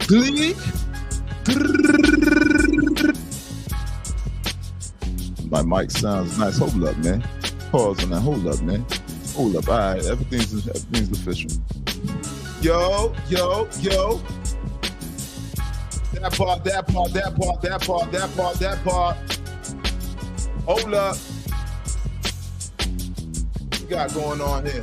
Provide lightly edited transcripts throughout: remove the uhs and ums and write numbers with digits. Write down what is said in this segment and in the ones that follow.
Glee. My mic sounds nice. Hold up, man. Pause on that. Hold up, man. Hold up. All right, everything's official. Yo. That part. Hold up. What we got going on here?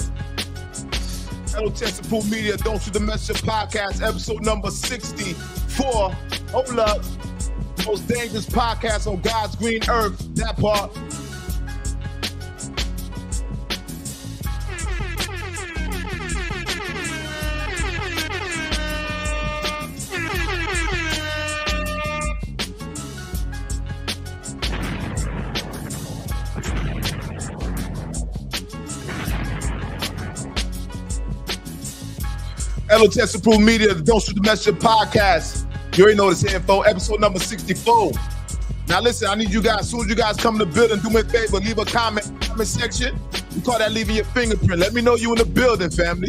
L.O.T.S Approved Media, Don't Shoot the Messenger Podcast, episode number 64. Hold up. Most dangerous podcast on God's green earth. That part. L.O.T.S Approved Media, Don't Shoot the Messenger Podcast. You already know this info, episode number 64. Now listen, I need you guys, as soon as you guys come in the building, do me a favor, leave a comment section. We call that leaving your fingerprint. Let me know you in the building, family.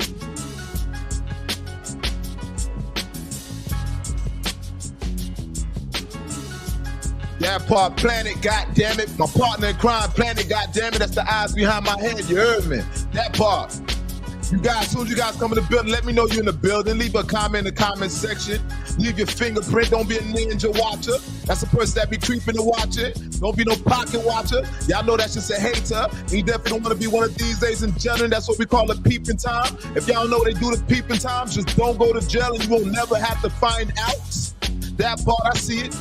That part, Planet, goddammit. My partner in crime, Planet, goddammit. That's the eyes behind my head, you heard me. That part. You guys, as soon as you guys come in the building, let me know you're in the building. Leave a comment in the comment section. Leave your fingerprint. Don't be a ninja watcher. That's the person that be creeping and watching. Don't be no pocket watcher. Y'all know that's just a hater. You definitely don't want to be one of these days in gentlemen. That's what we call a peeping time. If y'all know they do the peeping times, just don't go to jail and you will never have to find out. That part, I see it.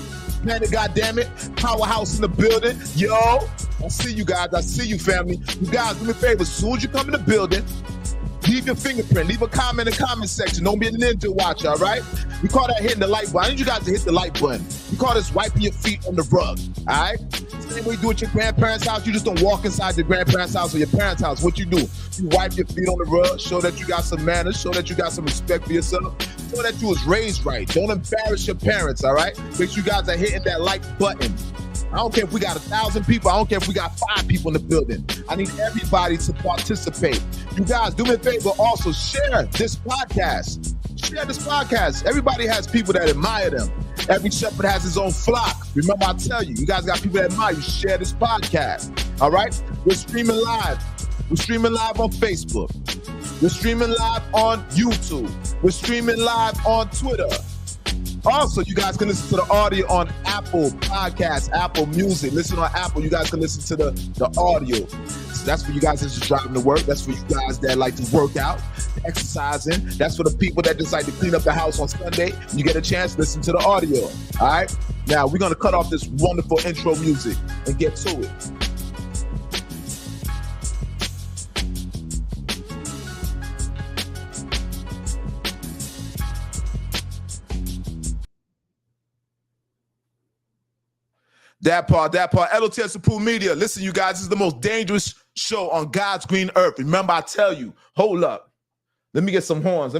Planet, goddammit. Powerhouse in the building. Yo, I see you guys. I see you, family. You guys, do me a favor. As soon as you come in the building, leave your fingerprint. Leave a comment in the comment section. Don't be a ninja watcher, all right? We call that hitting the like button. I need you guys to hit the like button. We call this wiping your feet on the rug, all right? Same way you do at your grandparents' house. You just don't walk inside your grandparents' house or your parents' house. What you do? You wipe your feet on the rug, show that you got some manners, show that you got some respect for yourself, show that you was raised right. Don't embarrass your parents, all right? Make sure you guys are hitting that like button. I don't care if we got 1,000 people. I don't care if we got 5 people in the building. I need everybody to participate. You guys, do me a favor. Also, share this podcast. Share this podcast. Everybody has people that admire them. Every shepherd has his own flock. Remember, I tell you, you guys got people that admire you. Share this podcast. All right? We're streaming live. We're streaming live on Facebook. We're streaming live on YouTube. We're streaming live on Twitter. Also, you guys can listen to the audio on Apple Podcasts, Apple Music. Listen on Apple. You guys can listen to the audio. So that's for you guys that's just driving to work. That's for you guys that like to work out, exercising. That's for the people that just like to clean up the house on Sunday. You get a chance, listen to the audio. All right? Now, we're going to cut off this wonderful intro music and get to it. That part. L.O.T.S Approved Media. Listen, you guys, this is the most dangerous show on God's green earth. Remember, I tell you, hold up. Let me get some horns.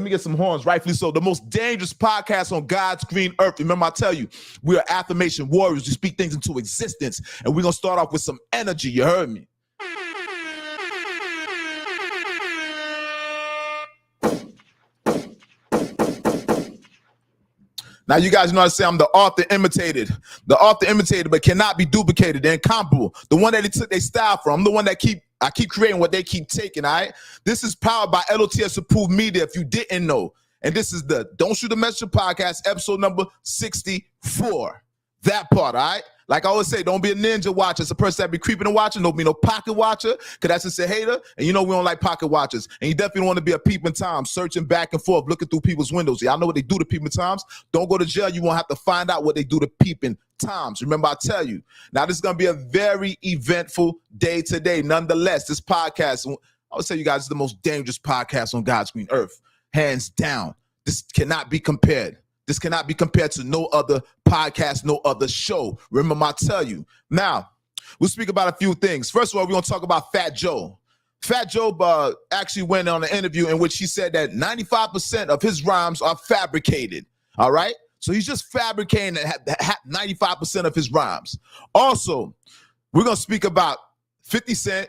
Rightfully so. The most dangerous podcast on God's green earth. Remember, I tell you, we are affirmation warriors. We speak things into existence. And we're going to start off with some energy. You heard me. Now, you guys know how to say I'm the author imitated. The author imitated, but cannot be duplicated. They're incomparable. The one that they took their style from. I'm the one that I keep creating what they keep taking, all right? This is powered by L.O.T.S Approved Media, if you didn't know. And this is the Don't Shoot the Messenger Podcast, episode number 64. That part, all right? Like I always say, don't be a ninja watcher. It's a person that be creeping and watching. Don't be no pocket watcher, because that's just a hater. And you know we don't like pocket watchers. And you definitely don't want to be a peeping Tom, searching back and forth, looking through people's windows. Y'all know what they do to peeping Toms. Don't go to jail. You won't have to find out what they do to peeping Toms. Remember, I tell you. Now, this is going to be a very eventful day today. Nonetheless, this podcast, I would say you guys, is the most dangerous podcast on God's green earth. Hands down. This cannot be compared. This cannot be compared to no other podcast, no other show. Remember, I tell you. Now, we'll speak about a few things. First of all, we're going to talk about Fat Joe. Fat Joe actually went on an interview in which he said that 95% of his rhymes are fabricated. All right? So he's just fabricating 95% of his rhymes. Also, we're going to speak about 50 Cent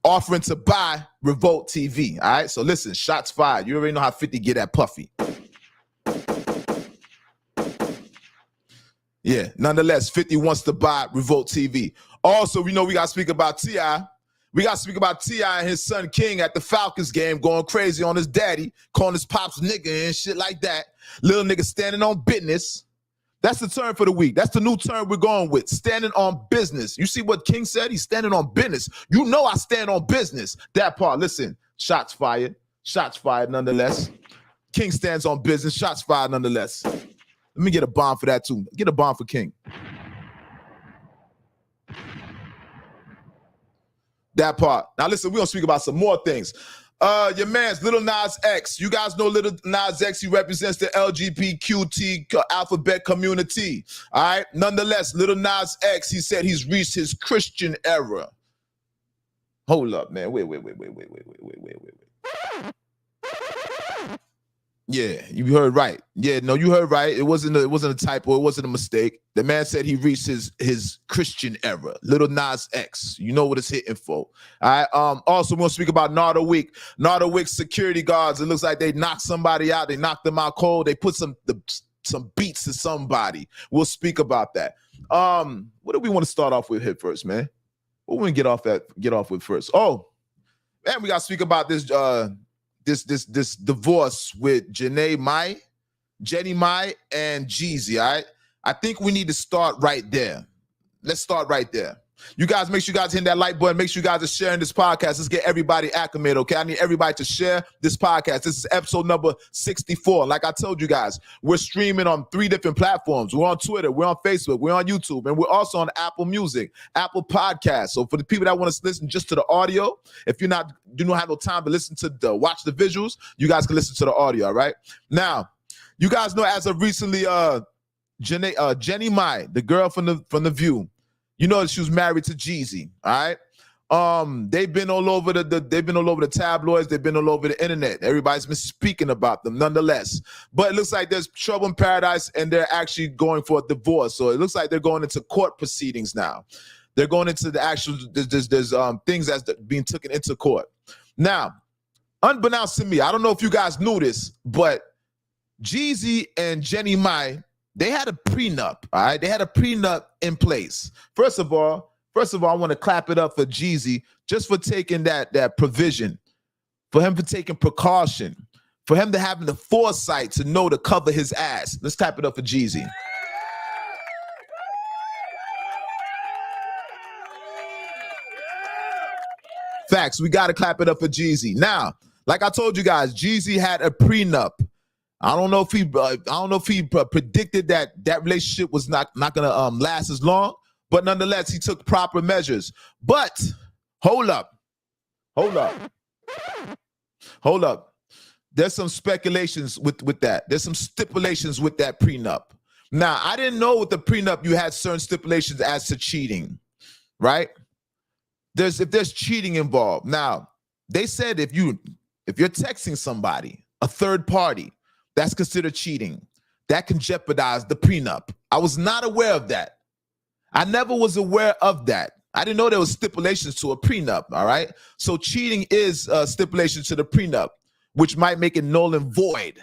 offering to buy Revolt TV. All right? So listen, shots fired. You already know how 50 get at Puffy. Yeah, nonetheless, 50 wants to buy Revolt TV. Also, we know we got to speak about T.I. We got to speak about T.I. and his son King at the Falcons game going crazy on his daddy, calling his pops nigga and shit like that. Little nigga standing on business. That's the term for the week. That's the new term we're going with, standing on business. You see what King said? He's standing on business. You know I stand on business. That part, listen, shots fired. Shots fired nonetheless. King stands on business. Shots fired nonetheless. Let me get a bomb for that too. Get a bomb for King. That part. Now listen, we're gonna speak about some more things. Your man's Little Nas X. You guys know Little Nas X, he represents the LGBTQT alphabet community. All right. Nonetheless, Little Nas X, he said he's reached his Christian era. Hold up, man. Wait. Yeah, you heard right. Yeah, no, you heard right. It wasn't a typo. It wasn't a mistake. The man said he reached his Christian era. Little Nas X. You know what it's hitting for. All right. Also, we're gonna speak about Nardo Week. Nardo Week security guards. It looks like they knocked somebody out. They knocked them out cold. They put some beats to somebody. We'll speak about that. What do we want to start off with here first, man? What we get off with first? Oh, man, we gotta speak about this this divorce with Jenny Mai and Jeezy. All right, I think we need to start right there. Let's start right there. You guys, make sure you guys hit that like button. Make sure you guys are sharing this podcast. Let's get everybody acclimated, okay? I need everybody to share this podcast. This is episode number 64. Like I told you guys, we're streaming on 3 different platforms. We're on Twitter, we're on Facebook, we're on YouTube, and we're also on Apple Music, Apple Podcasts. So for the people that want to listen just to the audio, if you do not have no time to listen to watch the visuals, you guys can listen to the audio, all right? Now, you guys know as of recently, Jenny Mai, the girl from the View, you know she was married to Jeezy, all right? They've been all over the tabloids, they've been all over the internet. Everybody's been speaking about them nonetheless. But it looks like there's trouble in paradise and they're actually going for a divorce. So it looks like they're going into court proceedings now. They're going into the actual there's things that's being taken into court. Now, unbeknownst to me, I don't know if you guys knew this, but Jeezy and Jenny Mai, they had a prenup, all right? They had a prenup in place. First of all, I want to clap it up for Jeezy just for taking that provision, for him for taking precaution, for him to having the foresight to know to cover his ass. Let's clap it up for Jeezy. Facts, we got to clap it up for Jeezy. Now, like I told you guys, Jeezy had a prenup. I don't know if he predicted that relationship was not gonna last as long, but nonetheless he took proper measures. But hold up. There's some speculations with that. There's some stipulations with that prenup. Now I didn't know with the prenup you had certain stipulations as to cheating, right? If there's cheating involved. Now they said if you're texting somebody, a third party, that's considered cheating. That can jeopardize the prenup. I was not aware of that. I never was aware of that. I didn't know there was stipulations to a prenup, all right? So cheating is a stipulation to the prenup, which might make it null and void.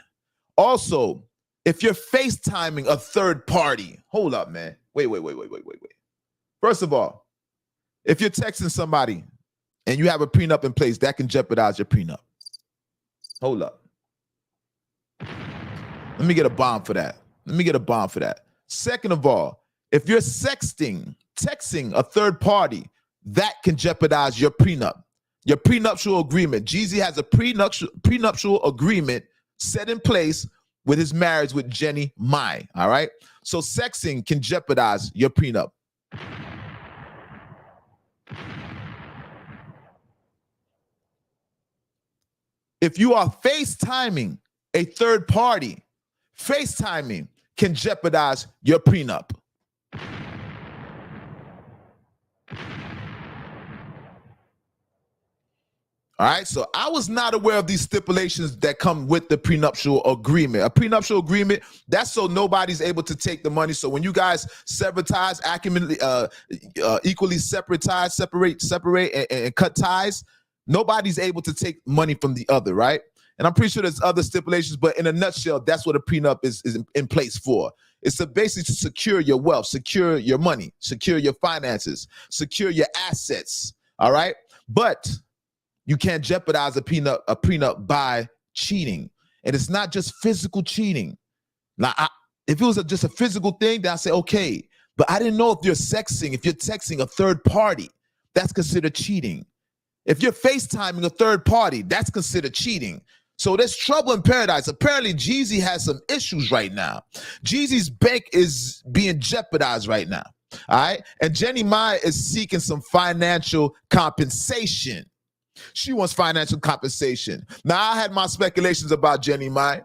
Also, if you're FaceTiming a third party, hold up, man. Wait. First of all, if you're texting somebody and you have a prenup in place, that can jeopardize your prenup. Hold up. Let me get a bomb for that. Second of all, if you're texting a third party, that can jeopardize your prenup, your prenuptial agreement. Jeezy has a prenuptial agreement set in place with his marriage with Jenny Mai, all right? So sexting can jeopardize your prenup. If you are FaceTiming a third party, FaceTiming can jeopardize your prenup. All right, so I was not aware of these stipulations that come with the prenuptial agreement. A prenuptial agreement, that's so nobody's able to take the money. So when you guys sever ties, equally separate ties, separate and cut ties, nobody's able to take money from the other, right? And I'm pretty sure there's other stipulations, but in a nutshell, that's what a prenup is in place for. It's to basically to secure your wealth, secure your money, secure your finances, secure your assets. All right. But you can't jeopardize a prenup by cheating. And it's not just physical cheating. Now, if it was just a physical thing, then I say, okay. But I didn't know if you're texting a third party, that's considered cheating. If you're FaceTiming a third party, that's considered cheating. So there's trouble in paradise. Apparently, Jeezy has some issues right now. Jeezy's bank is being jeopardized right now. All right. And Jenny Mai is seeking some financial compensation. She wants financial compensation. Now, I had my speculations about Jenny Mai.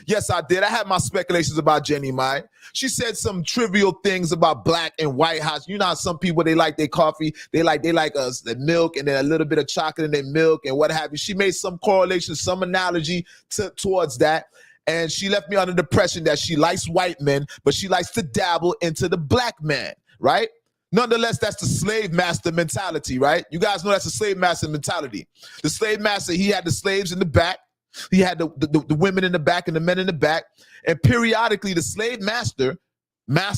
Yes, I did. I had my speculations about Jenny Mai. She said some trivial things about black and white house. You know how some people, they like their coffee, they like the milk and then a little bit of chocolate in their milk and what have you. She made some correlation, some analogy towards that. And she left me under the impression that she likes white men, but she likes to dabble into the black man, right? Nonetheless, that's the slave master mentality, right? You guys know that's the slave master mentality. The slave master, he had the slaves in the back. He had the women in the back and the men in the back. And periodically, the slave master would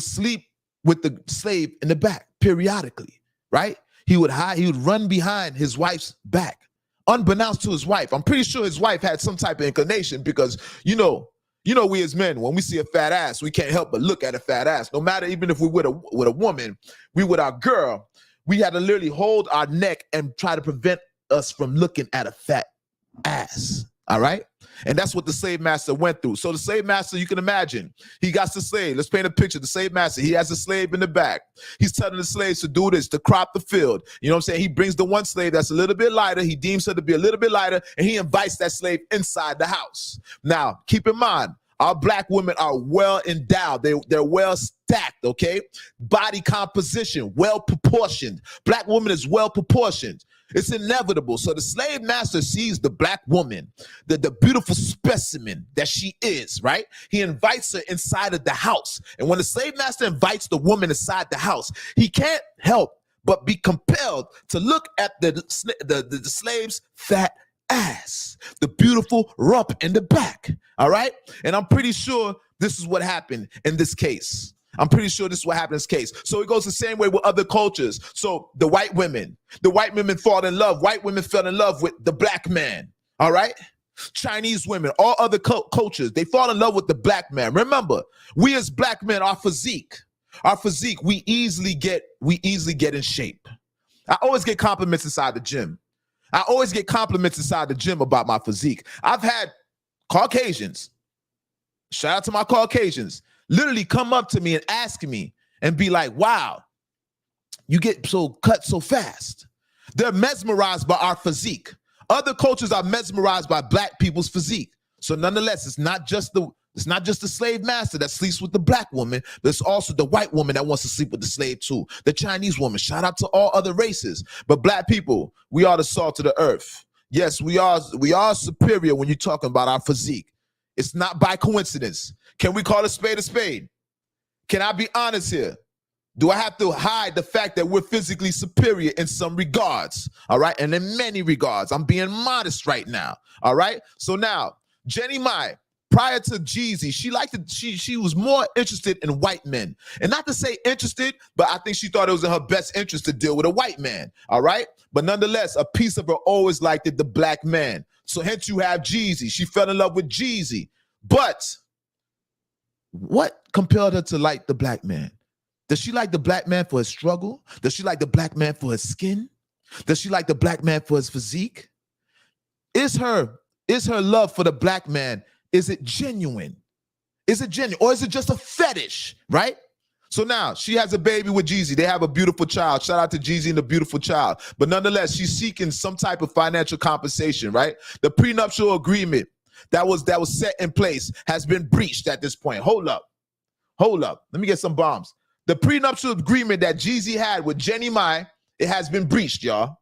sleep with the slave in the back periodically, right? He would run behind his wife's back, unbeknownst to his wife. I'm pretty sure his wife had some type of inclination because, you know, we as men, when we see a fat ass, we can't help but look at a fat ass. No matter, even if we're with a woman, we with our girl, we had to literally hold our neck and try to prevent us from looking at a fat ass. All right. And that's what the slave master went through. So the slave master, you can imagine, he got the slave. Let's paint a picture. The slave master, he has a slave in the back. He's telling the slaves to do this, to crop the field. You know what I'm saying? He brings the one slave that's a little bit lighter. He deems her to be a little bit lighter, and he invites that slave inside the house. Now, keep in mind, our black women are well endowed. They're well stacked, okay? Body composition, well proportioned. Black woman is well proportioned. It's inevitable. So the slave master sees the black woman, the beautiful specimen that she is, right? He invites her inside of the house. And when the slave master invites the woman inside the house, he can't help but be compelled to look at the slave's fat ass, the beautiful rump in the back, all right? And I'm pretty sure this is what happened in this case. I'm pretty sure this is what happened in this case. So it goes the same way with other cultures. So the white women fall in love. White women fell in love with the black man, all right? Chinese women, all other cultures, they fall in love with the black man. Remember, we as black men, our physique, we easily get in shape. I always get compliments inside the gym. About my physique. I've had Caucasians, shout out to my Caucasians, literally come up to me and ask me and be like, wow, you get so cut so fast. They're mesmerized by our physique. Other cultures are mesmerized by black people's physique. So nonetheless, it's not just the slave master that sleeps with the black woman, but it's also the white woman that wants to sleep with the slave too. The Chinese woman, shout out to all other races. But black people, we are the salt of the earth. Yes, we are superior when you're talking about our physique. It's not by coincidence. Can we call a spade a spade? Can I be honest here? Do I have to hide the fact that we're physically superior in some regards? All right. And in many regards, I'm being modest right now. All right. So now, Jenny Mai, prior to Jeezy, she was more interested in white men. And not to say interested, but I think she thought it was in her best interest to deal with a white man. All right. But nonetheless, a piece of her always liked the black man. So hence you have Jeezy. She fell in love with Jeezy. But what compelled her to like the black man? Does she like the black man for his struggle? Does she like the black man for his skin? Does she like the black man for his physique? Is her love for the black man, is it genuine? Is it genuine? Or is it just a fetish, right? So now she has a baby with Jeezy. They have a beautiful child. Shout out to Jeezy and the beautiful child. But nonetheless, she's seeking some type of financial compensation, right? The prenuptial agreement that was set in place has been breached at this point. Hold up. Let me get some bombs. The prenuptial agreement that Jeezy had with Jenny Mai, it has been breached, y'all.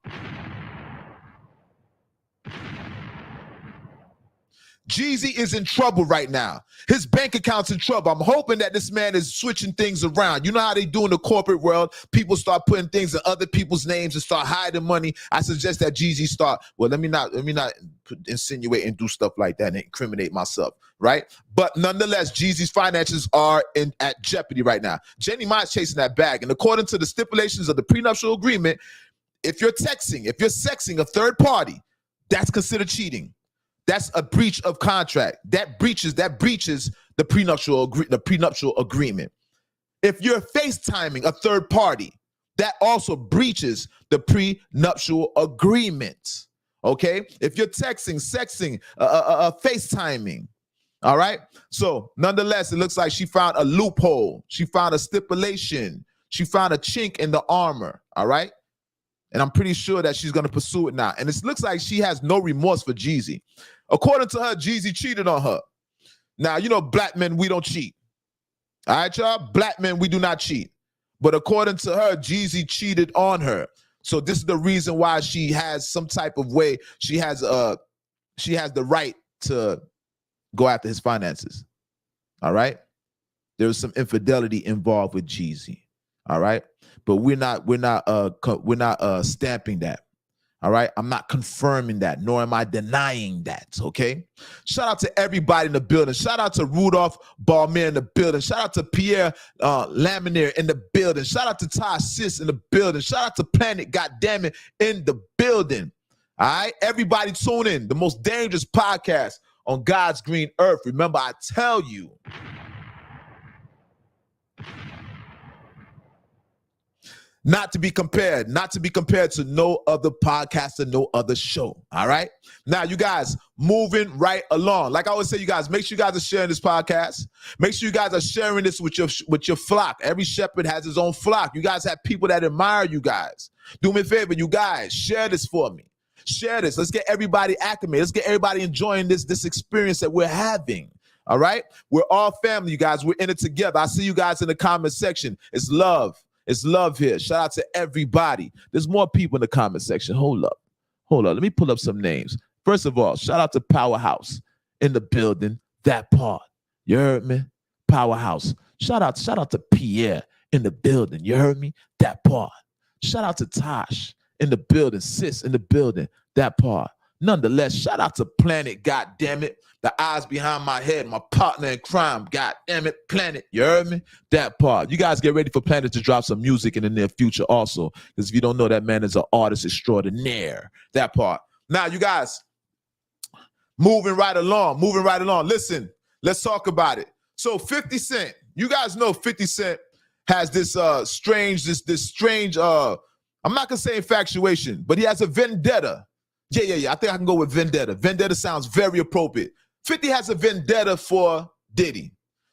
Jeezy is in trouble right now. His bank account's in trouble. I'm hoping that this man is switching things around. You know how they do in the corporate world? People start putting things in other people's names and start hiding money. I suggest that Jeezy start, well, let me not insinuate and do stuff like that and incriminate myself, right? But nonetheless, Jeezy's finances are at jeopardy right now. Jenny Ma's chasing that bag. And according to the stipulations of the prenuptial agreement, if you're sexing a third party, that's considered cheating. That's a breach of contract. That breaches the prenuptial agreement. If you're FaceTiming a third party, that also breaches the prenuptial agreement. Okay? If you're sexting, FaceTiming. All right? So, nonetheless, it looks like she found a loophole. She found a stipulation. She found a chink in the armor. All right? And I'm pretty sure that she's going to pursue it now. And it looks like she has no remorse for Jeezy. According to her, Jeezy cheated on her. Now, you know, black men, we don't cheat. All right, y'all? Black men, we do not cheat. But according to her, Jeezy cheated on her. So this is the reason why she has some type of way. She has the right to go after his finances. All right? There's some infidelity involved with Jeezy. All right? But we're not stamping that. All right, I'm not confirming that, nor am I denying that. Okay, shout out to everybody in the building. Shout out to Rudolph Balmer in the building. Shout out to Pierre Laminaire in the building. Shout out to Tosh Sis in the building. Shout out to Planet Goddammit in the building. All right, everybody tune in. The most dangerous podcast on God's green earth. Remember, I tell you. Not to be compared to no other podcast or no other show. All right. Now, you guys, moving right along. Like I always say, you guys, make sure you guys are sharing this podcast. Make sure you guys are sharing this with your flock. Every shepherd has his own flock. You guys have people that admire you guys. Do me a favor, you guys, share this for me. Share this. Let's get everybody acclimated. Let's get everybody enjoying this experience that we're having. All right. We're all family, you guys. We're in it together. I see you guys in the comment section. It's love. It's love here. Shout out to everybody. There's more people in the comment section. Hold up. Let me pull up some names. First of all, shout out to Powerhouse in the building. That part. You heard me? Powerhouse. Shout out to Pierre in the building. You heard me? That part. Shout out to Tosh in the building. Sis in the building. That part. Nonetheless, shout out to Planet, goddammit. The eyes behind my head, my partner in crime, goddammit, Planet. You heard me? That part. You guys get ready for Planet to drop some music in the near future also. Because if you don't know, that man is an artist extraordinaire. That part. Now, you guys, moving right along. Listen, let's talk about it. So 50 Cent, you guys know 50 Cent has this strange, I'm not going to say infatuation, but he has a vendetta. Yeah. I think I can go with vendetta. Vendetta sounds very appropriate. 50 has a vendetta for Diddy.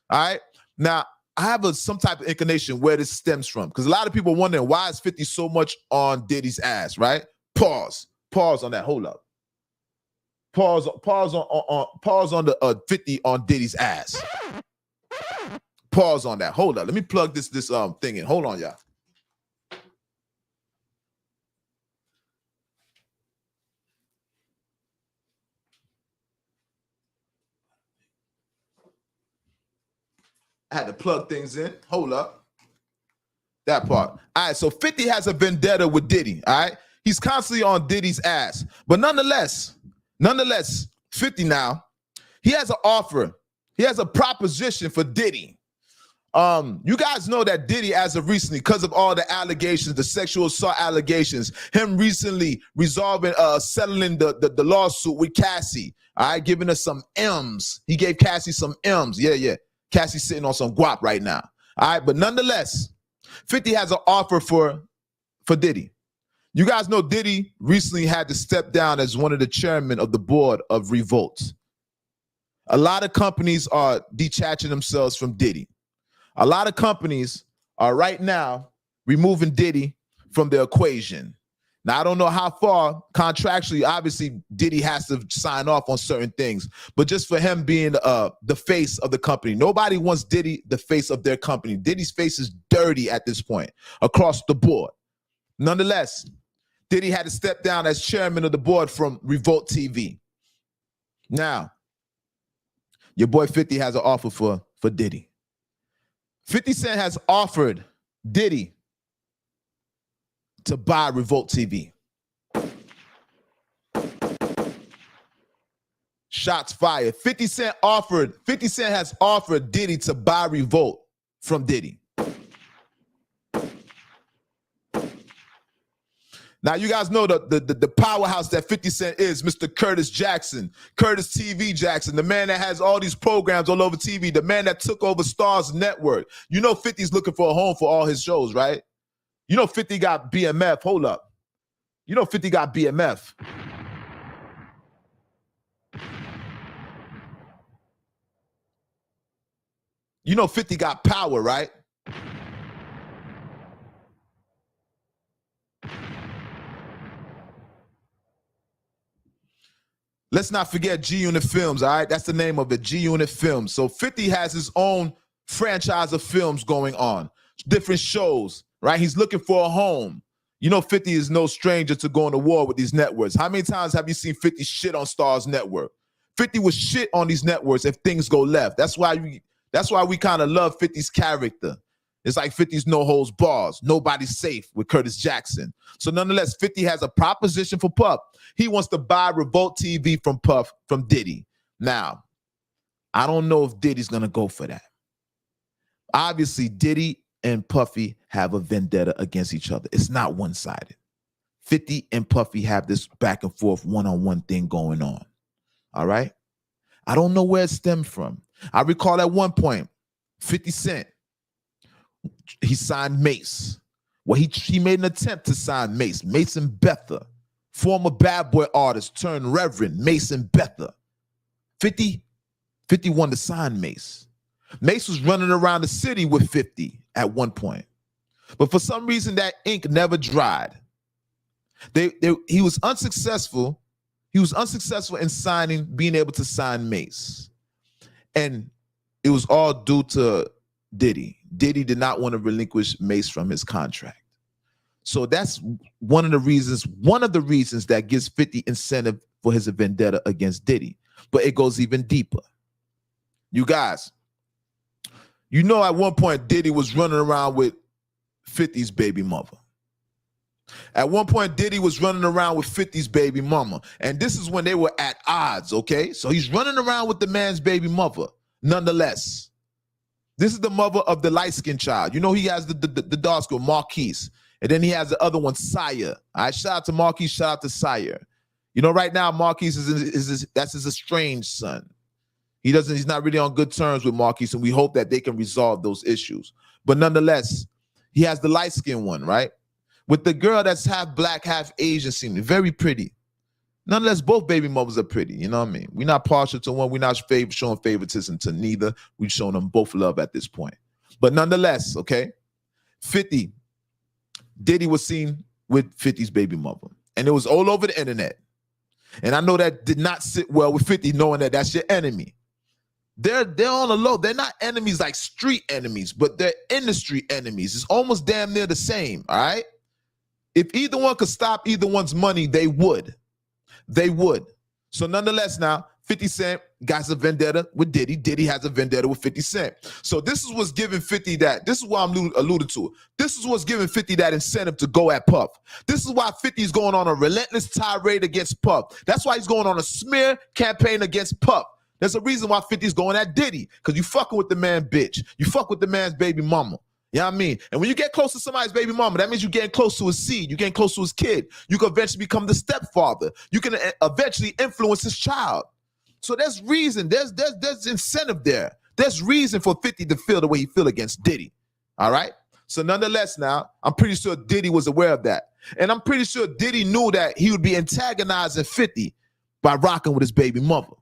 All right. Now, I have some type of inclination where this stems from, because a lot of people are wondering why is 50 so much on Diddy's ass, right? Pause on that. Hold up. Pause on the 50 on Diddy's ass. Pause on that. Hold up. Let me plug this thing in. Hold on, y'all. I had to plug things in. Hold up. That part. All right, so 50 has a vendetta with Diddy, all right? He's constantly on Diddy's ass. But nonetheless, 50 now, he has an offer. He has a proposition for Diddy. You guys know that Diddy, as of recently, because of all the allegations, the sexual assault allegations, him recently settling the lawsuit with Cassie, all right, giving us some M's. He gave Cassie some M's. Yeah. Cassie's sitting on some guap right now. All right, but nonetheless, 50 has an offer for Diddy. You guys know Diddy recently had to step down as one of the chairmen of the board of Revolt. A lot of companies are detaching themselves from Diddy. A lot of companies are right now removing Diddy from the equation. Now, I don't know how far contractually, obviously, Diddy has to sign off on certain things, but just for him being the face of the company, nobody wants Diddy the face of their company. Diddy's face is dirty at this point across the board. Nonetheless, Diddy had to step down as chairman of the board from Revolt TV. Now, Your boy 50 has an offer for Diddy. 50 Cent has offered Diddy to buy Revolt TV. Shots fired. 50 Cent has offered Diddy to buy Revolt from Diddy. Now, you guys know the powerhouse that 50 Cent is, Mr. Curtis Jackson, Curtis TV Jackson, the man that has all these programs all over TV, the man that took over Starz Network. You know 50's looking for a home for all his shows, right? You know 50 got BMF. Hold up. You know 50 got BMF. You know 50 got power, right? Let's not forget G-Unit Films, all right? That's the name of it, G-Unit Films. So 50 has his own franchise of films going on, different shows, right? He's looking for a home. You know 50 is no stranger to going to war with these networks. How many times have you seen 50 shit on Starz Network? 50 was shit on these networks if things go left. That's why we kind of love 50's character. It's like 50's no holds bars. Nobody's safe with Curtis Jackson. So nonetheless, 50 has a proposition for Puff. He wants to buy Revolt TV from Puff, from Diddy. Now, I don't know if Diddy's going to go for that. Obviously, Diddy and Puffy have a vendetta against each other. It's not one-sided. 50 and Puffy have this back and forth one-on-one thing going on. All right? I don't know where it stemmed from. I recall at one point, 50 Cent, he signed Mace. Well, he made an attempt to sign Mace. Mason Betha, former Bad Boy artist turned Reverend Mason Betha. 50 wanted to sign Mace. Mace was running around the city with 50 at one point. But for some reason, that ink never dried. He was unsuccessful. He was unsuccessful in being able to sign Mace. And it was all due to Diddy. Diddy did not want to relinquish Mace from his contract. So that's one of the reasons that gives 50 incentive for his vendetta against Diddy. But it goes even deeper. You guys, you know at one point Diddy was running around with 50's baby mother. At one point, Diddy was running around with 50's baby mama. And this is when they were at odds, okay? So he's running around with the man's baby mother. Nonetheless, this is the mother of the light-skinned child. You know he has the dark skin, Marquise. And then he has the other one, Sire. All right, shout out to Marquise, shout out to Sire. You know, right now, Marquise that's his estranged son. He's not really on good terms with Marquise, and we hope that they can resolve those issues. But nonetheless, he has the light-skinned one, right? With the girl that's half black, half Asian, seeming very pretty. Nonetheless, both baby mothers are pretty. You know what I mean? We're not partial to one. We're not showing favoritism to neither. We've shown them both love at this point. But nonetheless, okay, 50, Diddy was seen with 50's baby mother. And it was all over the internet. And I know that did not sit well with 50, knowing that that's your enemy. They're on the low. They're not enemies like street enemies, but they're industry enemies. It's almost damn near the same, all right? If either one could stop either one's money, they would. They would. So nonetheless now, 50 Cent got a vendetta with Diddy. Diddy has a vendetta with 50 Cent. So this is what's giving 50 that. This is what I'm alluded to. This is what's giving 50 that incentive to go at Puff. This is why 50 is going on a relentless tirade against Puff. That's why he's going on a smear campaign against Puff. There's a reason why 50 is going at Diddy, because you fucking with the man, bitch. You fuck with the man's baby mama. You know what I mean? And when you get close to somebody's baby mama, that means you're getting close to his seed. You're getting close to his kid. You can eventually become the stepfather. You can eventually influence his child. So there's reason. There's incentive there. There's reason for 50 to feel the way he feel against Diddy. All right? So nonetheless now, I'm pretty sure Diddy was aware of that. And I'm pretty sure Diddy knew that he would be antagonizing 50 by rocking with his baby mother.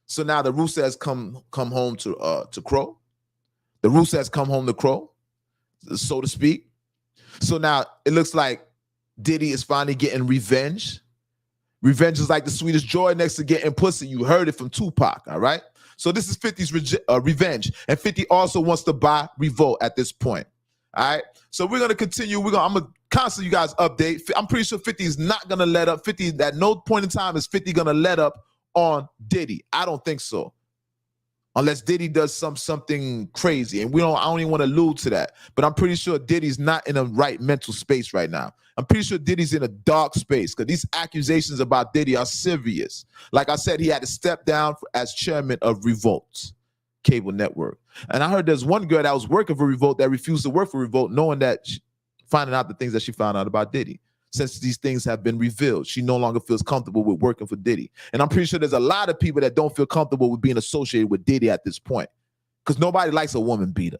So now the rooster has come home to crow. The rooster has come home to crow, so to speak. So now it looks like Diddy is finally getting revenge. Revenge is like the sweetest joy next to getting pussy. You heard it from Tupac, all right? So this is 50's revenge. And 50 also wants to buy Revolt at this point, all right? So we're going to continue. I'm going to constantly you guys update. I'm pretty sure 50 is not going to let up. 50, at no point in time is 50 going to let up on Diddy. I don't think so. unless Diddy does something crazy. And I don't even want to allude to that. But I'm pretty sure Diddy's not in a right mental space right now. I'm pretty sure Diddy's in a dark space because these accusations about Diddy are serious. Like I said, he had to step down as chairman of Revolt cable network. And I heard there's one girl that was working for Revolt that refused to work for Revolt, knowing that, finding out the things that she found out about Diddy. Since these things have been revealed, she no longer feels comfortable with working for Diddy. And I'm pretty sure there's a lot of people that don't feel comfortable with being associated with Diddy at this point, because nobody likes a woman beater.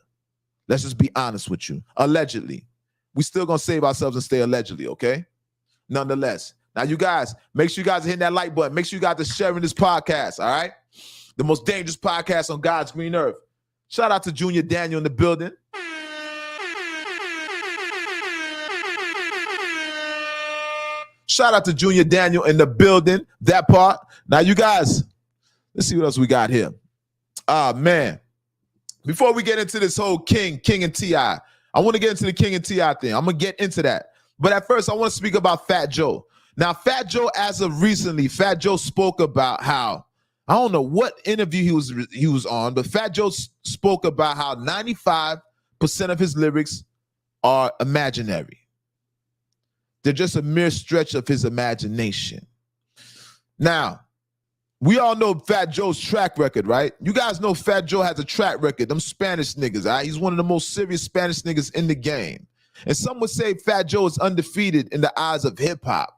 Let's just be honest with you. Allegedly. We still gonna save ourselves and stay allegedly, okay? Nonetheless. Now, you guys, make sure you guys are hitting that like button. Make sure you guys are sharing this podcast, all right? The most dangerous podcast on God's green earth. Shout out to Junior Daniel in the building. Shout out to Junior Daniel in the building, that part. Now, you guys, let's see what else we got here. Man. Before we get into this whole King and T.I., I want to get into the King and T.I. thing. I'm going to get into that. But at first, I want to speak about Fat Joe. Now, Fat Joe, as of recently, Fat Joe spoke about how, I don't know what interview he was on, but Fat Joe spoke about how 95% of his lyrics are imaginary. They're just a mere stretch of his imagination. Now, we all know Fat Joe's track record, right? You guys know Fat Joe has a track record. Them Spanish niggas, all right? He's one of the most serious Spanish niggas in the game. And some would say Fat Joe is undefeated in the eyes of hip-hop.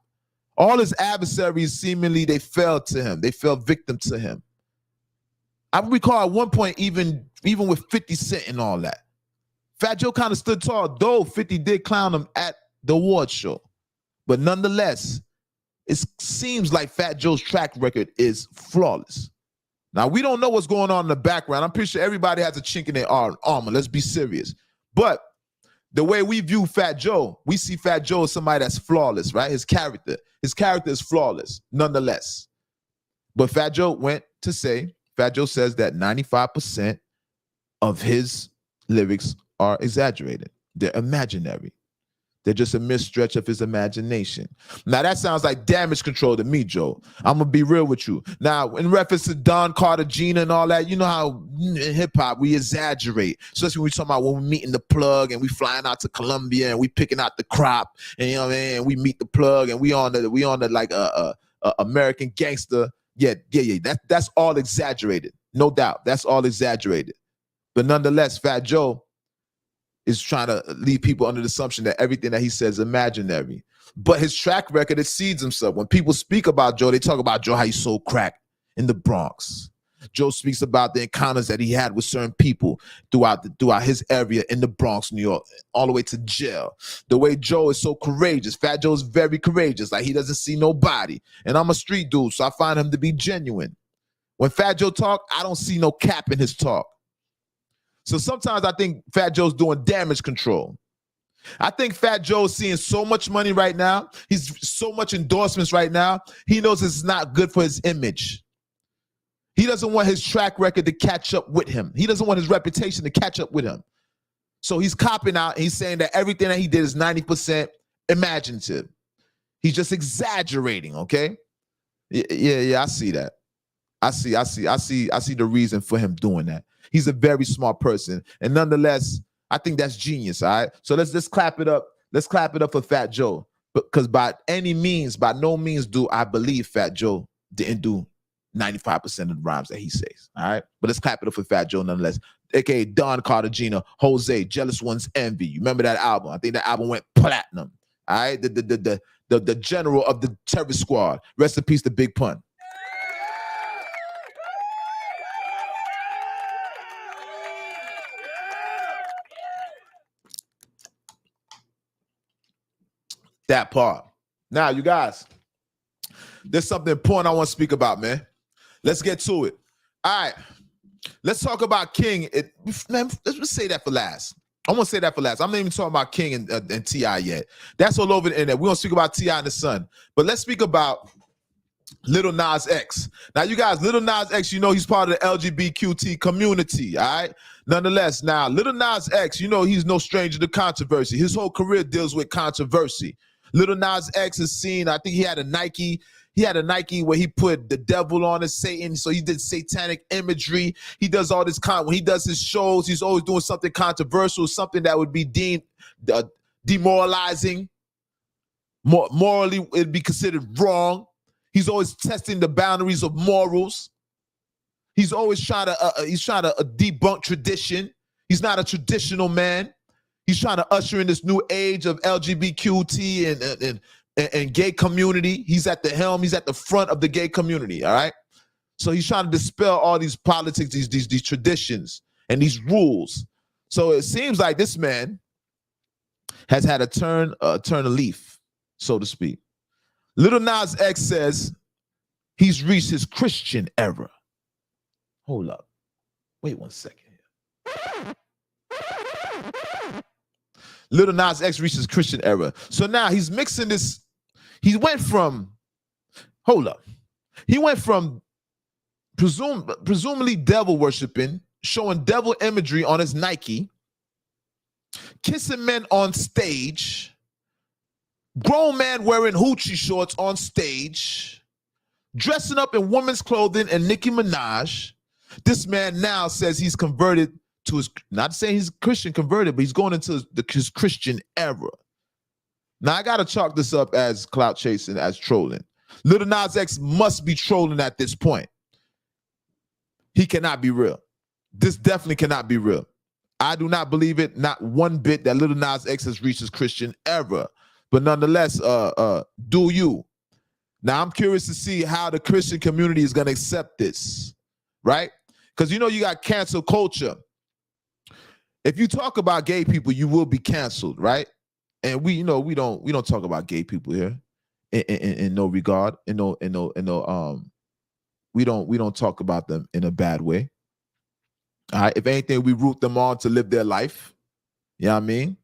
All his adversaries, seemingly, they fell to him. They fell victim to him. I recall at one point, even with 50 Cent and all that, Fat Joe kind of stood tall, though 50 did clown him at the award show. But nonetheless, it seems like Fat Joe's track record is flawless. Now, we don't know what's going on in the background. I'm pretty sure everybody has a chink in their armor. Let's be serious. But the way we view Fat Joe, we see Fat Joe as somebody that's flawless, right? His character is flawless, nonetheless. But Fat Joe went to say, Fat Joe says that 95% of his lyrics are exaggerated. They're imaginary. They're just a misstretch of his imagination. Now, that sounds like damage control to me, Joe. I'm going to be real with you. Now, in reference to Don Cartagena and all that, you know how in hip-hop we exaggerate, especially when we talking about when we meet in the plug and we flying out to Colombia and we picking out the crop, and you know what I mean? We meet the plug and we on the like American gangster. Yeah. That's all exaggerated. No doubt. That's all exaggerated. But nonetheless, Fat Joe is trying to leave people under the assumption that everything that he says is imaginary. But his track record exceeds himself. When people speak about Joe, they talk about Joe, how he sold crack in the Bronx. Joe speaks about the encounters that he had with certain people throughout his area in the Bronx, New York, all the way to jail. The way Joe is so courageous. Fat Joe is very courageous. Like, he doesn't see nobody. And I'm a street dude, so I find him to be genuine. When Fat Joe talk, I don't see no cap in his talk. So sometimes I think Fat Joe's doing damage control. I think Fat Joe's seeing so much money right now. He's so much endorsements right now. He knows it's not good for his image. He doesn't want his track record to catch up with him. He doesn't want his reputation to catch up with him. So he's copping out. And he's saying that everything that he did is 90% imaginative. He's just exaggerating, okay? Yeah, I see that. I see the reason for him doing that. He's a very smart person. And nonetheless, I think that's genius, all right? So let's clap it up. Let's clap it up for Fat Joe. Because by no means do I believe Fat Joe didn't do 95% of the rhymes that he says, all right? But let's clap it up for Fat Joe nonetheless. AKA Don Cartagena, Jose, Jealous One's Envy. You remember that album? I think that album went platinum, all right? The general of the terror squad. Rest in peace to Big Pun. That part. Now, you guys, there's something important I want to speak about, man. Let's get to it. All right. Let's talk about King. Man, let's just say that for last. I want to say that for last. I'm not even talking about King and T.I. yet. That's all over the internet. We're going to speak about T.I. and the Sun. But let's speak about Little Nas X. Now, you guys, Little Nas X, you know he's part of the LGBTQ community, all right? Nonetheless, now, Little Nas X, you know he's no stranger to controversy. His whole career deals with controversy. Little Nas X is seen, I think he had a Nike He had a Nike where he put the devil on it, Satan. So he did satanic imagery. He does all this when he does his shows, he's always doing something controversial, something that would be deemed demoralizing. Morally, it'd be considered wrong. He's always testing the boundaries of morals. He's always trying to debunk tradition. He's not a traditional man. He's trying to usher in this new age of LGBTQT and gay community. He's at the helm. He's at the front of the gay community. All right. So he's trying to dispel all these politics, these traditions, and these rules. So it seems like this man has had a turn of leaf, so to speak. Little Nas X says he's reached his Christian era. Hold up. Wait 1 second here. Little Nas X reached his Christian era. So now he's mixing this. He went from presumably devil worshiping, showing devil imagery on his Nike, kissing men on stage, grown man wearing hoochie shorts on stage, dressing up in women's clothing and Nicki Minaj. This man now says he's converted to his, not saying he's Christian converted, but he's going into his Christian era. Now, I got to chalk this up as clout chasing, as trolling. Little Nas X must be trolling at this point. He cannot be real. This definitely cannot be real. I do not believe it, not one bit, that Little Nas X has reached his Christian era. But nonetheless, do you. Now, I'm curious to see how the Christian community is going to accept this, right? Because, you know, you got cancel culture. If you talk about gay people, you will be canceled, right? And we don't talk about gay people here in no regard, we don't talk about them in a bad way. All right. If anything, we root them on to live their life. You know what I mean?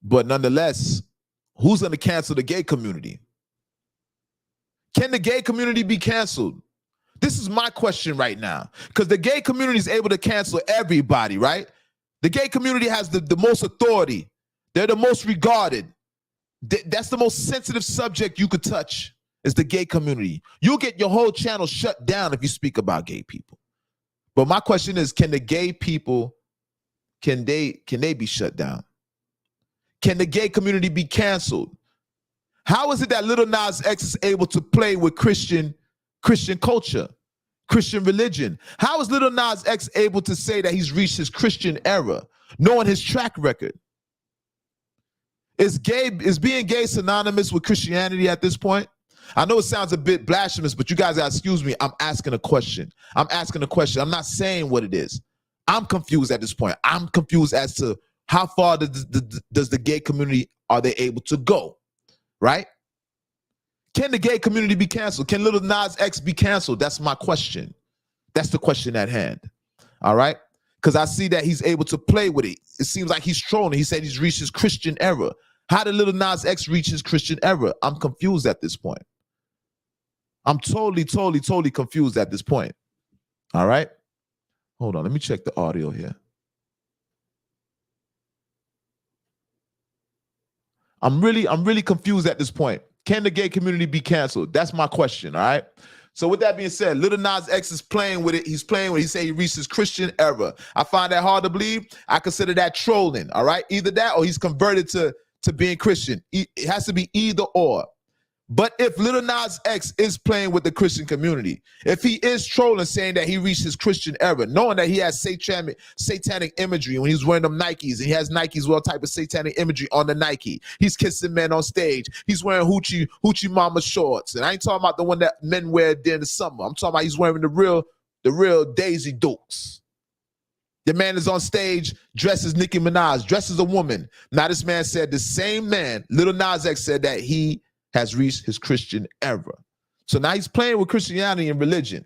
But nonetheless, who's going to cancel the gay community? Can the gay community be canceled? This is my question right now. Because the gay community is able to cancel everybody, right? The gay community has the most authority. They're the most regarded. That's the most sensitive subject you could touch, is the gay community. You'll get your whole channel shut down if you speak about gay people. But my question is, can the gay people, can they be shut down? Can the gay community be canceled? How is it that Little Nas X is able to play with Christian culture, Christian religion? How is Little Nas X able to say that he's reached his Christian era, knowing his track record? Is being gay synonymous with Christianity at this point? I know it sounds a bit blasphemous, but you guys gotta excuse me. I'm asking a question. I'm not saying what it is. I'm confused at this point. I'm confused as to how far does the gay community, are they able to go, right? Can the gay community be canceled? Can Little Nas X be canceled? That's my question. That's the question at hand, all right? Because I see that he's able to play with it. It seems like he's trolling. He said he's reached his Christian era. How did Little Nas X reach his Christian era? I'm confused at this point. I'm totally confused at this point. All right? Hold on. Let me check the audio here. I'm really confused at this point. Can the gay community be canceled? That's my question, all right? So with that being said, Little Nas X is playing with it. He's playing with it. He said he reached his Christian era. I find that hard to believe. I consider that trolling, all right? Either that or he's converted to being Christian. It has to be either or. But if Little Nas X is playing with the Christian community, if he is trolling, saying that he reached his Christian era, knowing that he has satanic imagery when he's wearing them Nikes, and he has Nikes with all type of satanic imagery on the Nike. He's kissing men on stage. He's wearing hoochie mama shorts. And I ain't talking about the one that men wear during the summer. I'm talking about he's wearing the real Daisy Dukes. The man is on stage dressed as Nicki Minaj, dressed as a woman. Now this man said, the same man, Little Nas X, said that he has reached his Christian era. So now he's playing with Christianity and religion,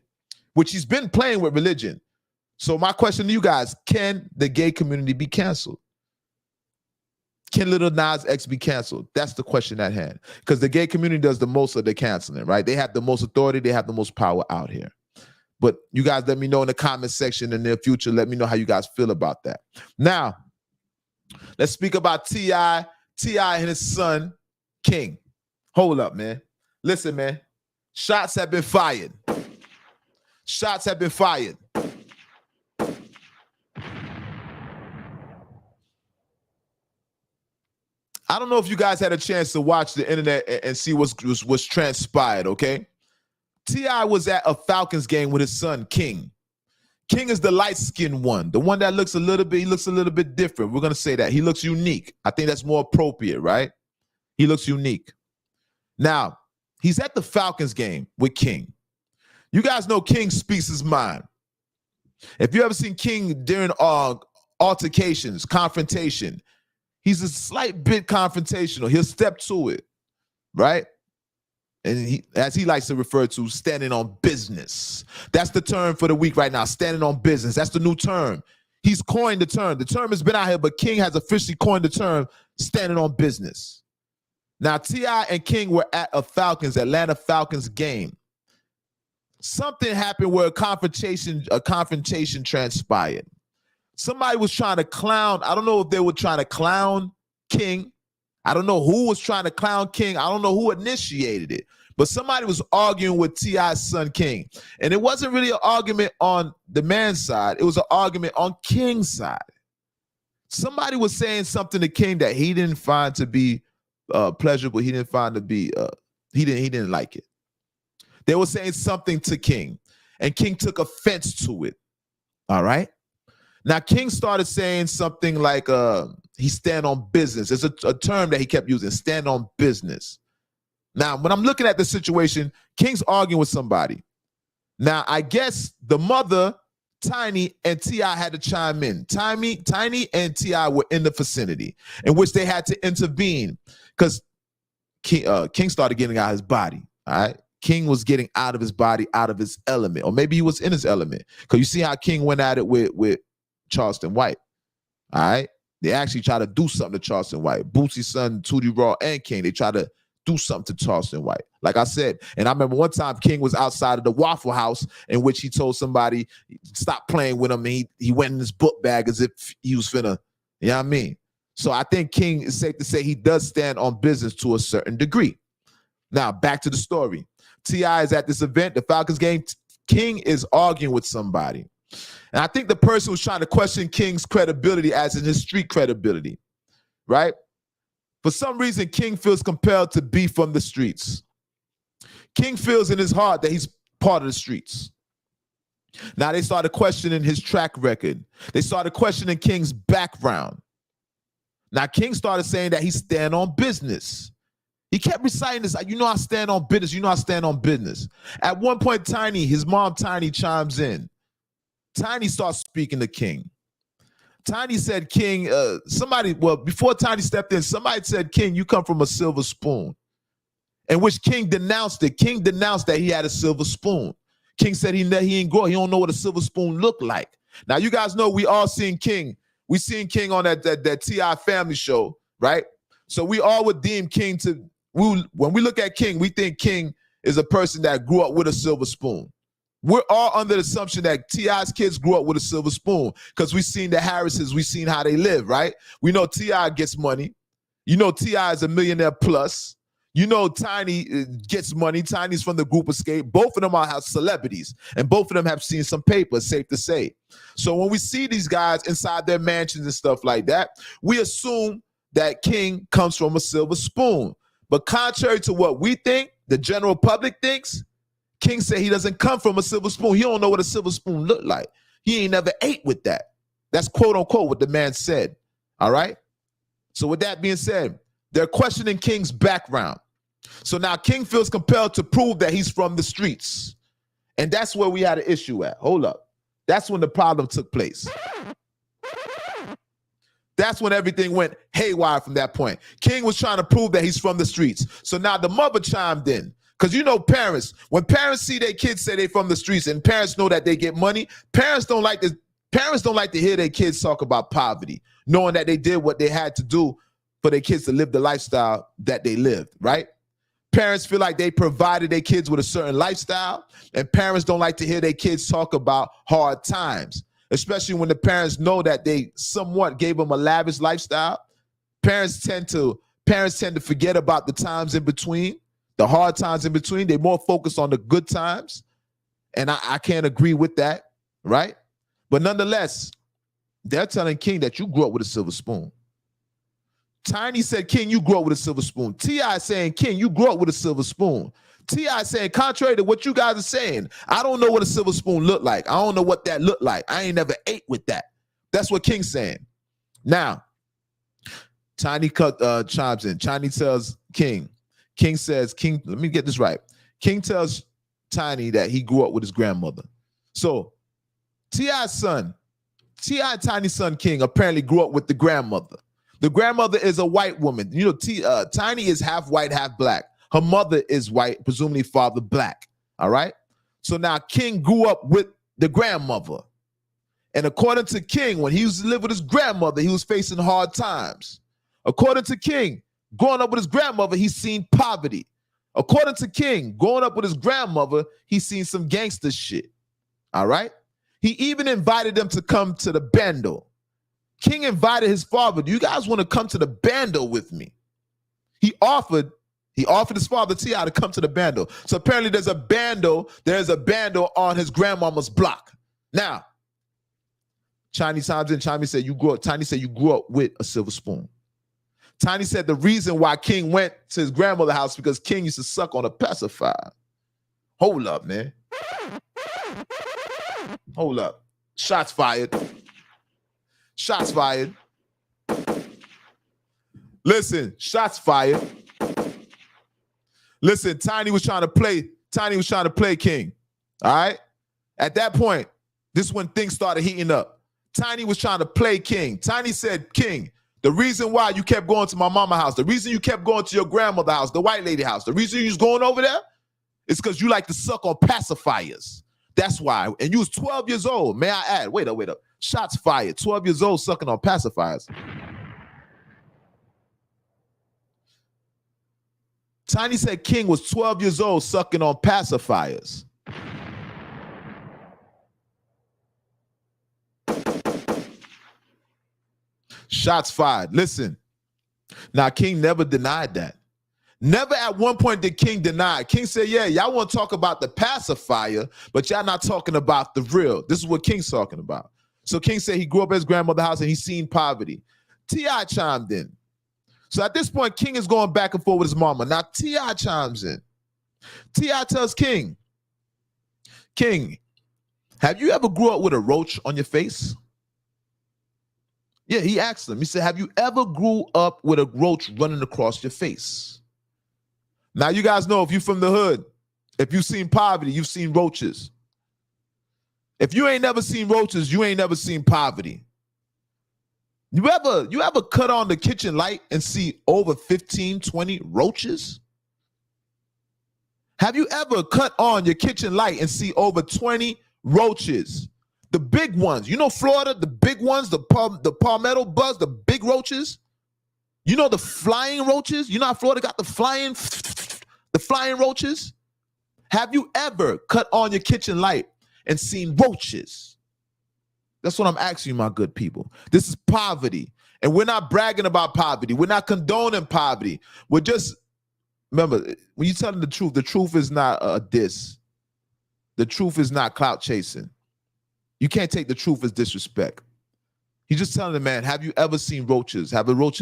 which he's been playing with religion. So my question to you guys, can the gay community be canceled? Can Little Nas X be canceled? That's the question at hand. Because the gay community does the most of the canceling, right? They have the most authority. They have the most power out here. But you guys let me know in the comment section in the near future. Let me know how you guys feel about that. Now, let's speak about T.I. and his son, King. Hold up, man. Listen, man. Shots have been fired. Shots have been fired. I don't know if you guys had a chance to watch the internet and see what's transpired, okay? T.I. was at a Falcons game with his son, King. King is the light-skinned one, the one that looks a little bit different. We're going to say that. He looks unique. I think that's more appropriate, right? He looks unique. Now, he's at the Falcons game with King. You guys know King speaks his mind. If you ever seen King during altercations, confrontation, he's a slight bit confrontational. He'll step to it, right? And he, as he likes to refer to, standing on business. That's the term for the week right now, standing on business. That's the new term. He's coined the term. The term has been out here, but King has officially coined the term, standing on business. Now, T.I. and King were at a Atlanta Falcons game. Something happened where a confrontation transpired. Somebody was trying to clown. I don't know if they were trying to clown King. I don't know who was trying to clown King. I don't know who initiated it. But somebody was arguing with T.I.'s son, King. And it wasn't really an argument on the man's side. It was an argument on King's side. Somebody was saying something to King that he didn't find to be pleasurable. He didn't find to be, he didn't like it. They were saying something to King. And King took offense to it. All right? Now, King started saying something like he stand on business. It's a term that he kept using, stand on business. Now, when I'm looking at the situation, King's arguing with somebody. Now, I guess the mother, Tiny, and T.I. had to chime in. Tiny and T.I. were in the vicinity in which they had to intervene because King started getting out of his body, all right? King was getting out of his body, out of his element, or maybe he was in his element because you see how King went at it with Charleston White, all right? They actually tried to do something to Charleston White. Boosie's son, Tootie Raw, and King, they tried to do something to Charleston White. Like I said, and I remember one time King was outside of the Waffle House in which he told somebody, stop playing with him, and he went in his book bag as if he was finna, you know what I mean? So I think King, is safe to say, he does stand on business to a certain degree. Now, back to the story. T.I. is at this event, the Falcons game. King is arguing with somebody. And I think the person was trying to question King's credibility as in his street credibility, right? For some reason, King feels compelled to be from the streets. King feels in his heart that he's part of the streets. Now they started questioning his track record. They started questioning King's background. Now King started saying that he stand on business. He kept reciting this, you know I stand on business, you know I stand on business. At one point, Tiny, his mom Tiny chimes in. Tiny starts speaking to King. Tiny said, King, before Tiny stepped in, somebody said, King, you come from a silver spoon. In which King denounced it. King denounced that he had a silver spoon. King said he ain't grow. He don't know what a silver spoon looked like. Now, you guys know we all seen King. We seen King on that T.I. family show, right? So we all would deem King to, when we look at King, we think King is a person that grew up with a silver spoon. We're all under the assumption that T.I.'s kids grew up with a silver spoon because we've seen the Harrises, we've seen how they live, right? We know T.I. gets money. You know T.I. is a millionaire plus. You know Tiny gets money. Tiny's from the group Escape. Both of them are celebrities, and both of them have seen some paper, safe to say. So when we see these guys inside their mansions and stuff like that, we assume that King comes from a silver spoon. But contrary to what we think, the general public thinks, King said he doesn't come from a silver spoon. He don't know what a silver spoon looked like. He ain't never ate with that. That's quote unquote what the man said. All right? So with that being said, they're questioning King's background. So now King feels compelled to prove that he's from the streets. And that's where we had an issue at. Hold up. That's when the problem took place. That's when everything went haywire from that point. King was trying to prove that he's from the streets. So now the mother chimed in. Because you know parents, when parents see their kids say they're from the streets and parents know that they get money, parents don't like to hear their kids talk about poverty, knowing that they did what they had to do for their kids to live the lifestyle that they lived, right? Parents feel like they provided their kids with a certain lifestyle, and parents don't like to hear their kids talk about hard times, especially when the parents know that they somewhat gave them a lavish lifestyle. Parents tend to forget about the times in between, The hard times in between, they're more focused on the good times. And I can't agree with that, right? But nonetheless, they're telling King that you grew up with a silver spoon. Tiny said, King, you grew up with a silver spoon. T.I. saying, King, you grew up with a silver spoon. T.I. saying, contrary to what you guys are saying, I don't know what a silver spoon looked like. I don't know what that looked like. I ain't never ate with that. That's what King's saying. Now, Tiny chimes in. Tiny tells King. King says, King, let me get this right. King tells Tiny that he grew up with his grandmother. So T.I.'s son, T.I. Tiny's son King apparently grew up with the grandmother. The grandmother is a white woman. You know, Tiny is half white, half black. Her mother is white, presumably father black. All right? So now King grew up with the grandmother. And according to King, when he used to live with his grandmother, he was facing hard times. According to King, growing up with his grandmother, he's seen poverty. According to King, growing up with his grandmother, he's seen some gangster shit. All right? He even invited them to come to the bando. King invited his father, do you guys want to come to the bando with me? He offered his father, T.I., to come to the bando. So apparently there's a bando on his grandmama's block. Now, Tiny chimes in, Tiny said you grew up with a silver spoon. Tiny said the reason why King went to his grandmother's house because King used to suck on a pacifier. Hold up, man. Hold up. Shots fired. Shots fired. Listen, shots fired. Listen, Tiny was trying to play King. All right? At that point, this is when things started heating up. Tiny was trying to play King. Tiny said, King, the reason why you kept going to my mama's house, the reason you kept going to your grandmother's house, the white lady house, the reason you was going over there is because you like to suck on pacifiers. That's why. And you was 12 years old. May I add? Wait up. Shots fired. 12 years old sucking on pacifiers. Tiny said King was 12 years old sucking on pacifiers. Shots fired. Listen. Now, King never denied that. Never at one point did King deny. King said, yeah, y'all want to talk about the pacifier, but y'all not talking about the real. This is what King's talking about. So King said he grew up at his grandmother's house and he's seen poverty. T.I. chimed in. So at this point, King is going back and forth with his mama. Now T.I. chimes in. T.I. tells King, King, have you ever grew up with a roach on your face? Yeah, he asked him. He said, have you ever grew up with a roach running across your face? Now, you guys know if you're from the hood, if you've seen poverty, you've seen roaches. If you ain't never seen roaches, you ain't never seen poverty. You ever cut on the kitchen light and see over 15, 20 roaches? Have you ever cut on your kitchen light and see over 20 roaches? The big ones. You know Florida, the big ones, the palmetto bugs, the big roaches? You know the flying roaches? You know how Florida got the flying roaches? Have you ever cut on your kitchen light and seen roaches? That's what I'm asking you, my good people. This is poverty. And we're not bragging about poverty. We're not condoning poverty. We're just, remember, when you're telling the truth is not a diss. The truth is not clout chasing. You can't take the truth as disrespect. He's just telling the man, have you ever seen roaches? Has a roach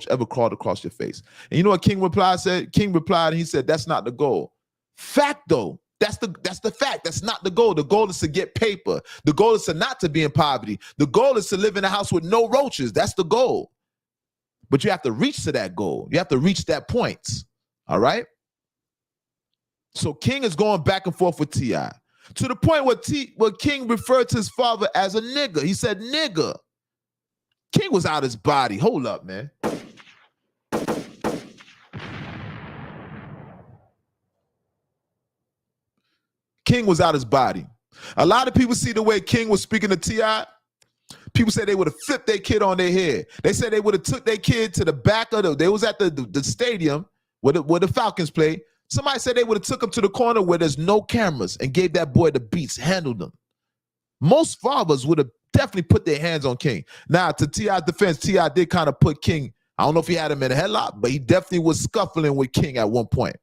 ever crawled across your face? And you know what King replied? King replied and he said, that's not the goal. Fact though. That's the fact. That's not the goal. The goal is to get paper. The goal is to not to be in poverty. The goal is to live in a house with no roaches. That's the goal. But you have to reach to that goal. You have to reach that point. All right? So King is going back and forth with T.I. to the point where King referred to his father as a nigga. He said, nigga. King was out his body. Hold up, man. King was out his body. A lot of people see the way King was speaking to T.I. People say they would have flipped their kid on their head. They said they would have took their kid to the back of they was at the stadium where the Falcons play. Somebody said they would have took him to the corner where there's no cameras and gave that boy the beats, handled him. Most fathers would have definitely put their hands on King. Now, to T.I.'s defense, T.I. did kind of put King, I don't know if he had him in a headlock, but he definitely was scuffling with King at one point.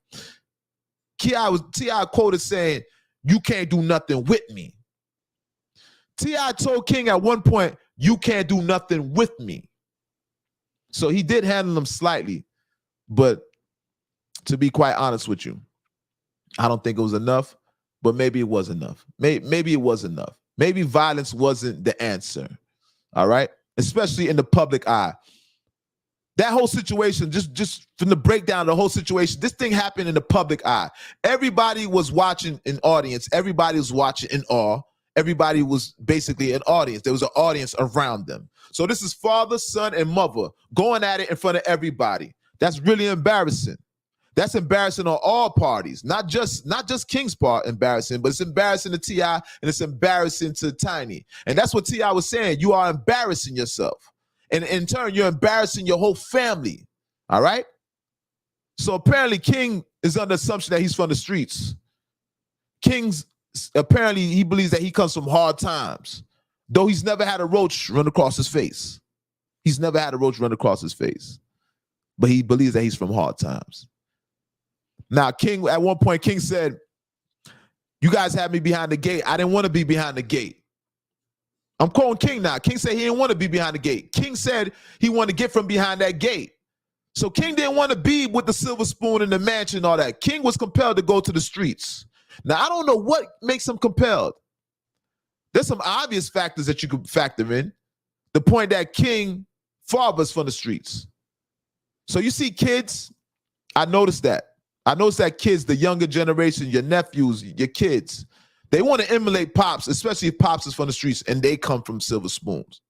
T.I. quoted saying, "You can't do nothing with me." T.I. told King at one point, "You can't do nothing with me." So he did handle him slightly, but to be quite honest with you, I don't think it was enough, but maybe it was enough. Maybe it was enough. Maybe violence wasn't the answer, all right? Especially in the public eye. That whole situation, just from the breakdown of the whole situation, this thing happened in the public eye. Everybody was watching an audience. Everybody was watching in awe. Everybody was basically an audience. There was an audience around them. So this is father, son, and mother going at it in front of everybody. That's really embarrassing. That's embarrassing on all parties, not just King's part embarrassing, but it's embarrassing to T.I. and it's embarrassing to Tiny. And that's what T.I. was saying. You are embarrassing yourself. And in turn, you're embarrassing your whole family. All right? So apparently King is under the assumption that he's from the streets. Apparently he believes that he comes from hard times, though he's never had a roach run across his face. He's never had a roach run across his face. But he believes that he's from hard times. Now, King, at one point, King said, "You guys had me behind the gate. I didn't want to be behind the gate." I'm quoting King now. King said he didn't want to be behind the gate. King said he wanted to get from behind that gate. So King didn't want to be with the silver spoon in the mansion and all that. King was compelled to go to the streets. Now, I don't know what makes him compelled. There's some obvious factors that you could factor in. The point that King father's from the streets. So you see kids, I noticed that. I noticed that kids, the younger generation, your nephews, your kids, they want to emulate Pops, especially if Pops is from the streets and they come from silver spoons.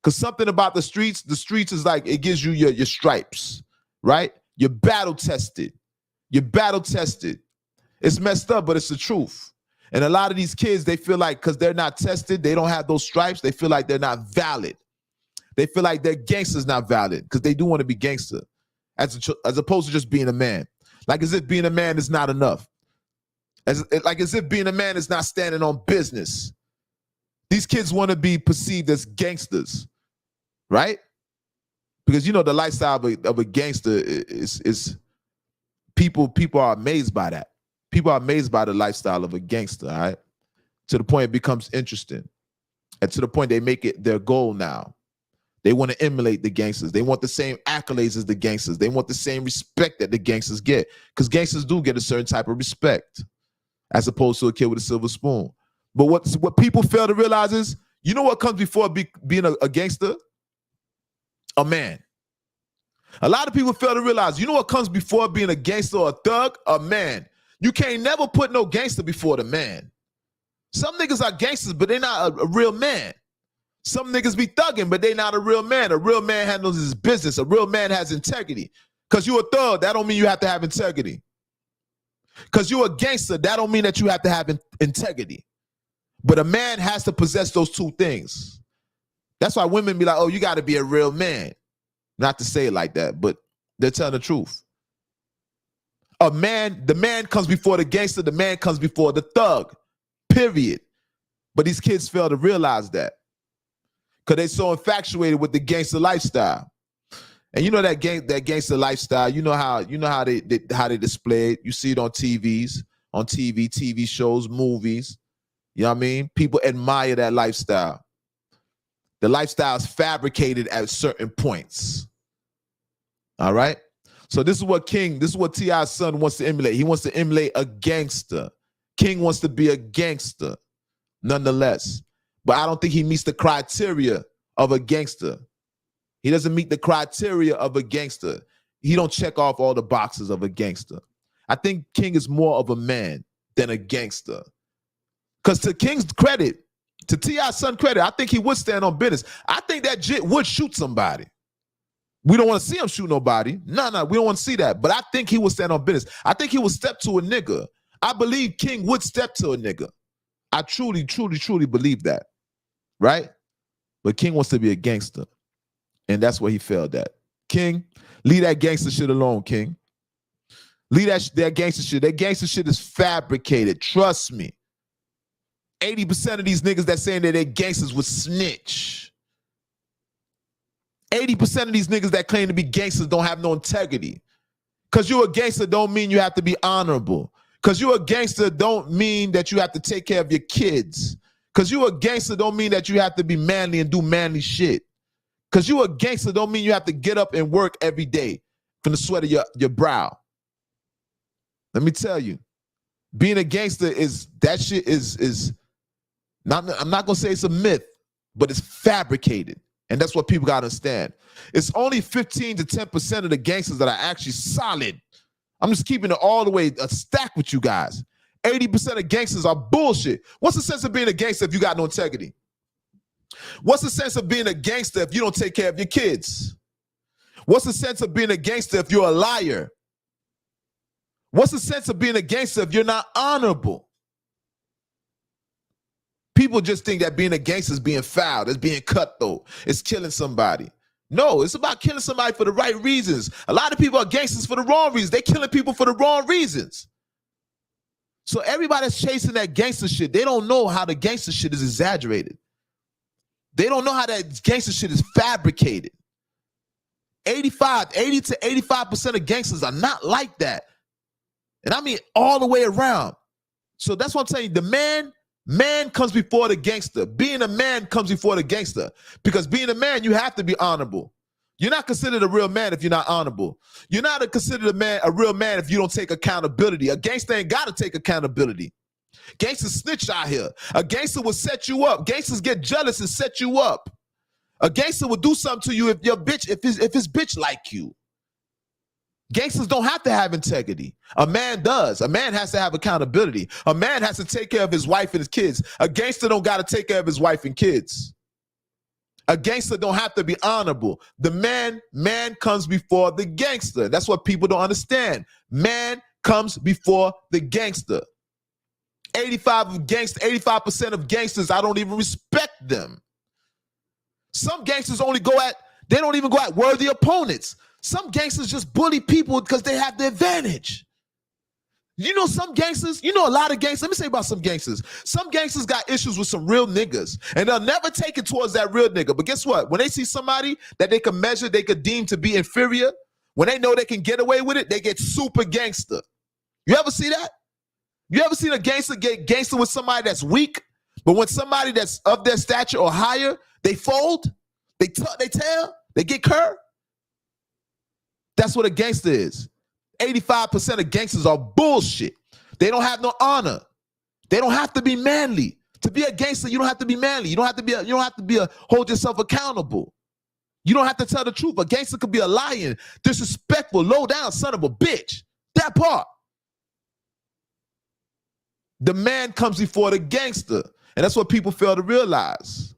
Because something about the streets is like, it gives you your stripes, right? You're battle tested. You're battle tested. It's messed up, but it's the truth. And a lot of these kids, they feel like because they're not tested, they don't have those stripes, they feel like they're not valid. They feel like their gangster's not valid because they do want to be gangster as opposed to just being a man. Like as if being a man is not enough. As if being a man is not standing on business. These kids want to be perceived as gangsters, right? Because you know the lifestyle of a gangster is people are amazed by that. People are amazed by the lifestyle of a gangster, all right? To the point it becomes interesting. And to the point they make it their goal now. They want to emulate the gangsters. They want the same accolades as the gangsters. They want the same respect that the gangsters get. Because gangsters do get a certain type of respect as opposed to a kid with a silver spoon. But what people fail to realize is, you know what comes before being a gangster? A man. A lot of people fail to realize, you know what comes before being a gangster or a thug? A man. You can't never put no gangster before the man. Some niggas are gangsters, but they're not a real man. Some niggas be thugging, but they not a real man. A real man handles his business. A real man has integrity. Because you a thug, that don't mean you have to have integrity. Because you a gangster, that don't mean that you have to have integrity. But a man has to possess those two things. That's why women be like, oh, you got to be a real man. Not to say it like that, but they're telling the truth. The man comes before the gangster, the man comes before the thug, period. But these kids fail to realize that. Because they so infatuated with the gangster lifestyle. And you know that gangster lifestyle, you know how they display it. You see it on TV shows, movies. You know what I mean? People admire that lifestyle. The lifestyle is fabricated at certain points. All right? So this is what T.I.'s son wants to emulate. He wants to emulate a gangster. King wants to be a gangster, nonetheless. But I don't think he meets the criteria of a gangster. He doesn't meet the criteria of a gangster. He don't check off all the boxes of a gangster. I think King is more of a man than a gangster. Because to King's credit, to T.I.'s son credit, I think he would stand on business. I think that Jit would shoot somebody. We don't want to see him shoot nobody. No, we don't want to see that. But I think he would stand on business. I think he would step to a nigga. I believe King would step to a nigga. I truly, truly, truly believe that. Right? But King wants to be a gangster. And that's where he failed at. King, leave that gangster shit alone, King. Leave that gangster shit. That gangster shit is fabricated. Trust me. 80% of these niggas that saying that they're gangsters would snitch. 80% of these niggas that claim to be gangsters don't have no integrity. Because you're a gangster don't mean you have to be honorable. Because you're a gangster don't mean that you have to take care of your kids. Because you're a gangster don't mean that you have to be manly and do manly shit. Because you're a gangster don't mean you have to get up and work every day from the sweat of your brow. Let me tell you, being a gangster is not, I'm not gonna say it's a myth, but it's fabricated. And that's what people gotta understand. It's only 15 to 10% of the gangsters that are actually solid. I'm just keeping it all the way a stack with you guys. 80% of gangsters are bullshit. What's the sense of being a gangster if you got no integrity? What's the sense of being a gangster if you don't take care of your kids? What's the sense of being a gangster if you're a liar? What's the sense of being a gangster if you're not honorable? People just think that being a gangster is being foul, it's being cutthroat, it's killing somebody. No, it's about killing somebody for the right reasons. A lot of people are gangsters for the wrong reasons. They're killing people for the wrong reasons. So everybody that's chasing that gangster shit, they don't know how the gangster shit is exaggerated. They don't know how that gangster shit is fabricated. 80 to 85% of gangsters are not like that. And I mean all the way around. So that's what I'm saying. The man comes before the gangster. Being a man comes before the gangster. Because being a man, you have to be honorable. You're not considered a real man if you're not honorable. You're not considered a real man if you don't take accountability. A gangster ain't got to take accountability. Gangsters snitch out here. A gangster will set you up. Gangsters get jealous and set you up. A gangster will do something to you if his bitch like you. Gangsters don't have to have integrity. A man does. A man has to have accountability. A man has to take care of his wife and his kids. A gangster don't got to take care of his wife and kids. A gangster don't have to be honorable. The man comes before the gangster. That's what people don't understand. Man comes before the gangster. 85% of gangsters, I don't even respect them. Some gangsters they don't even go at worthy opponents. Some gangsters just bully people because they have the advantage. You know some gangsters, you know a lot of gangsters. Let me say about some gangsters. Some gangsters got issues with some real niggas, and they'll never take it towards that real nigga. But guess what? When they see somebody that they can measure, they could deem to be inferior, when they know they can get away with it, they get super gangster. You ever see that? You ever seen a gangster get gangster with somebody that's weak, but when somebody that's of their stature or higher, they fold, they tail, they get curved? That's what a gangster is. 85% of gangsters are bullshit. They don't have no honor. They don't have to be manly. To be a gangster, you don't have to be manly. You don't have to be hold yourself accountable. You don't have to tell the truth. A gangster could be a lion, disrespectful, low down son of a bitch. That part. The man comes before the gangster. And that's what people fail to realize.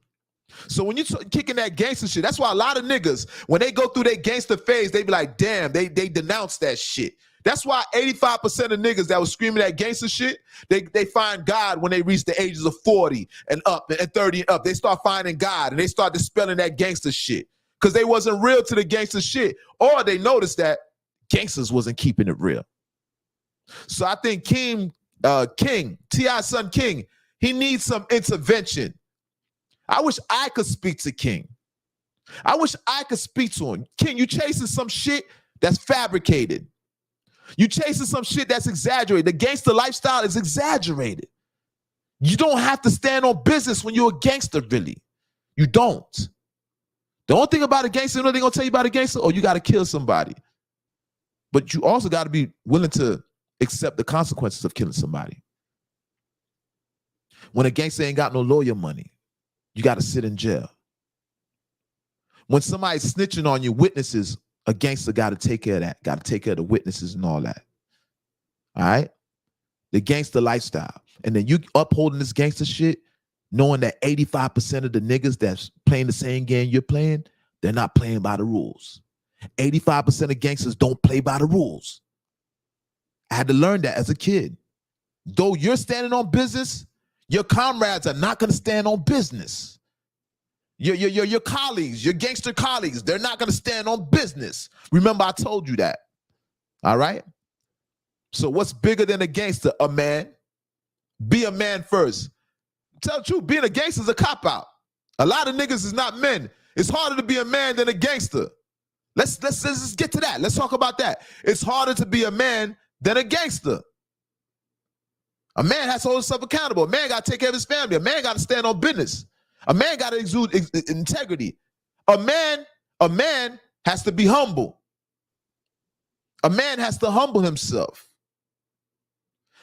So when you kicking that gangster shit, that's why a lot of niggas, when they go through their gangster phase, they be like, damn, they denounce that shit. That's why 85% of niggas that was screaming that gangster shit, they find God when they reach the ages of 40 and up and 30 and up. They start finding God and they start dispelling that gangster shit because they wasn't real to the gangster shit, or they noticed that gangsters wasn't keeping it real. So I think King, T.I.'s son King, he needs some intervention. I wish I could speak to King. I wish I could speak to him. King, you chasing some shit that's fabricated. You chasing some shit that's exaggerated. The gangster lifestyle is exaggerated. You don't have to stand on business when you're a gangster, really. You don't. The only thing about a gangster, you know what they're going to tell you about a gangster? Oh, you got to kill somebody. But you also got to be willing to accept the consequences of killing somebody. When a gangster ain't got no lawyer money, you got to sit in jail. When somebody's snitching on your witnesses, a gangster got to take care of that. Got to take care of the witnesses and all that. All right? The gangster lifestyle. And then you upholding this gangster shit, knowing that 85% of the niggas that's playing the same game you're playing, they're not playing by the rules. 85% of gangsters don't play by the rules. I had to learn that as a kid. Though you're standing on business, your comrades are not going to stand on business. Your colleagues, your gangster colleagues, they're not going to stand on business. Remember, I told you that. All right? So what's bigger than a gangster? A man. Be a man first. Tell the truth, being a gangster is a cop-out. A lot of niggas is not men. It's harder to be a man than a gangster. Let's get to that. Let's talk about that. It's harder to be a man than a gangster. A man has to hold himself accountable. A man got to take care of his family. A man got to stand on business. A man got to exude integrity. A man has to be humble. A man has to humble himself.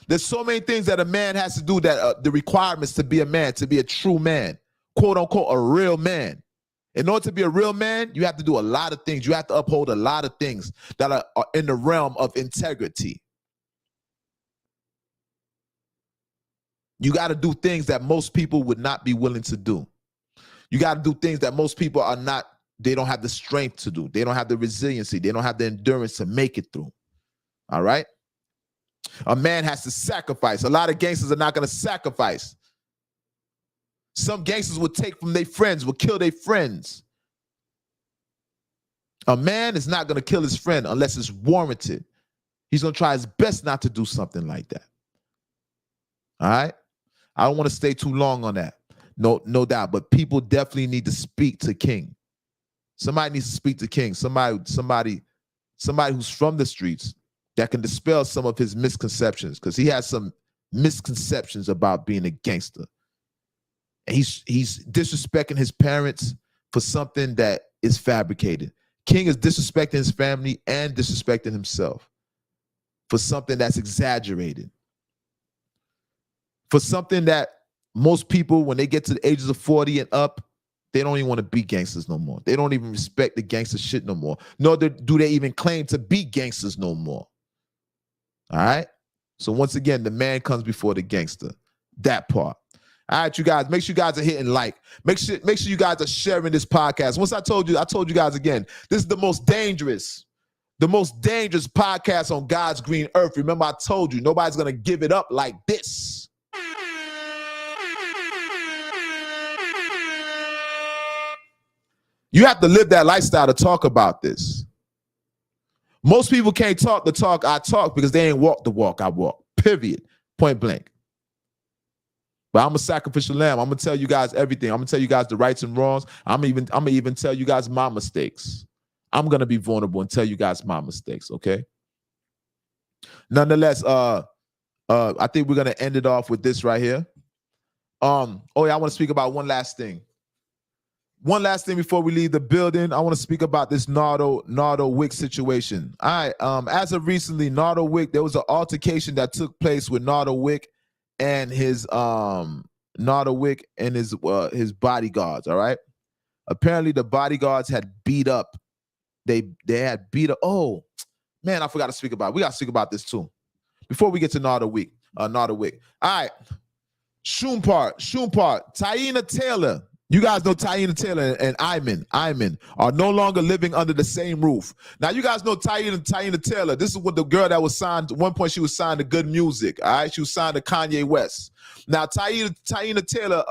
There's so many things that a man has to do that the requirements to be a man, to be a true man, quote unquote, a real man. In order to be a real man, you have to do a lot of things. You have to uphold a lot of things that are in the realm of integrity. You got to do things that most people would not be willing to do. You got to do things that most people are not, they don't have the strength to do. They don't have the resiliency. They don't have the endurance to make it through. All right? A man has to sacrifice. A lot of gangsters are not going to sacrifice. Some gangsters will take from their friends, will kill their friends. A man is not going to kill his friend unless it's warranted. He's going to try his best not to do something like that. All right? I don't want to stay too long on that. No doubt. But people definitely need to speak to King. Somebody needs to speak to King. Somebody who's from the streets that can dispel some of his misconceptions, because he has some misconceptions about being a gangster. And he's disrespecting his parents for something that is fabricated. King is disrespecting his family and disrespecting himself for something that's exaggerated. For something that most people, when they get to the ages of 40 and up, they don't even want to be gangsters no more. They don't even respect the gangster shit no more. Nor do they even claim to be gangsters no more. All right? So once again, the man comes before the gangster. That part. All right, you guys, make sure you guys are hitting like. Make sure you guys are sharing this podcast. Once I told you guys again, this is the most dangerous podcast on God's green earth. Remember, I told you, nobody's going to give it up like this. You have to live that lifestyle to talk about this. Most people can't talk the talk I talk because they ain't walk the walk I walk. Period. Point blank. But I'm a sacrificial lamb. I'm gonna tell you guys everything. I'm gonna tell you guys the rights and wrongs. I'm gonna even tell you guys my mistakes. I'm gonna be vulnerable and tell you guys my mistakes. Okay. Nonetheless, I think we're gonna end it off with this right here. Oh yeah, I want to speak about one last thing. One last thing before we leave the building. I want to speak about this Nardo Wick situation. All right. As of recently, Nardo Wick, there was an altercation that took place with Nardo Wick and his his bodyguards. All right. Apparently, the bodyguards had beat up. They had beat up. Oh man, I forgot to speak about it. We got to speak about this too before we get to Nardo Wick. All right. Shrumpert, Teyana Taylor. You guys know Teyana Taylor and Iman are no longer living under the same roof. Now, you guys know Teyana Taylor. This is what the girl that was signed. At one point, she was signed to Good Music. All right, she was signed to Kanye West. Now, Teyana Taylor,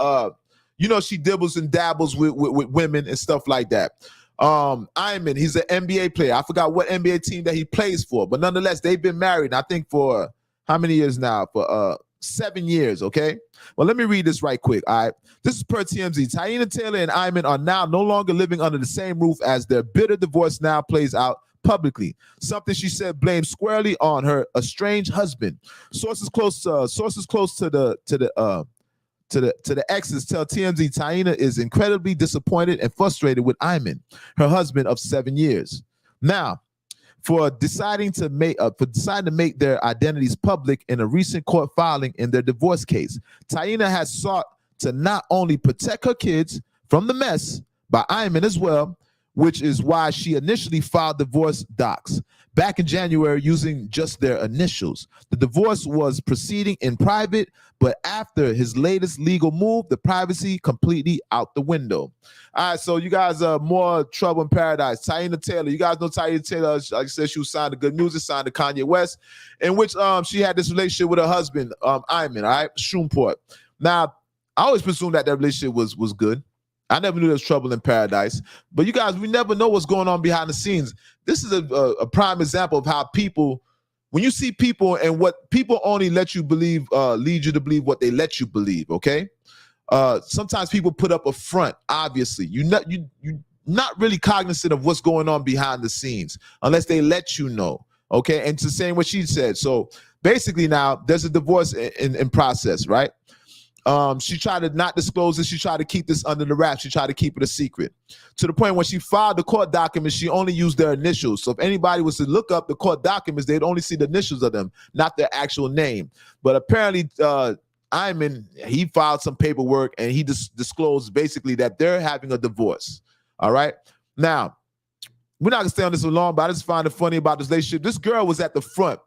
she dibbles and dabbles with women and stuff like that. Iman, he's an NBA player. I forgot what NBA team that he plays for, but nonetheless, they've been married. I think for how many years now? For 7 years, okay? Well, let me read this right quick, all right? This is per TMZ. Teyana Taylor and Iman are now no longer living under the same roof as their bitter divorce now plays out publicly. Something she said blamed squarely on her estranged husband. Sources close to the exes tell TMZ Teyana is incredibly disappointed and frustrated with Iman, her husband of 7 years. Now, for deciding to make their identities public in a recent court filing in their divorce case, Teyana has sought to not only protect her kids from the mess by Iman as well, which is why she initially filed divorce docs back in January using just their initials. The divorce was proceeding in private, but after his latest legal move, the privacy completely out the window. All right, so you guys are more trouble in paradise. Teyana Taylor, you guys know Teyana Taylor, like I said, she was signed to Good Music, signed to Kanye West, in which she had this relationship with her husband, Iman, all right, Shrumpert. Now, I always presumed that relationship was good. I never knew there was trouble in paradise. But you guys, we never know what's going on behind the scenes. This is a prime example of how people, when you see people and what people only let you believe, lead you to believe what they let you believe, okay? Sometimes people put up a front, obviously. You're not really cognizant of what's going on behind the scenes unless they let you know, okay? And to saying what she said. So basically now there's a divorce in process, right? She tried to not disclose it. She tried to keep this under the wrap. She tried to keep it a secret to the point when she filed the court documents, she only used their initials. So if anybody was to look up the court documents, they'd only see the initials of them, not their actual name. But apparently, Iman, he filed some paperwork and he disclosed basically that they're having a divorce. All right. Now, we're not gonna stay on this so long, but I just find it funny about this relationship. This girl was at the front.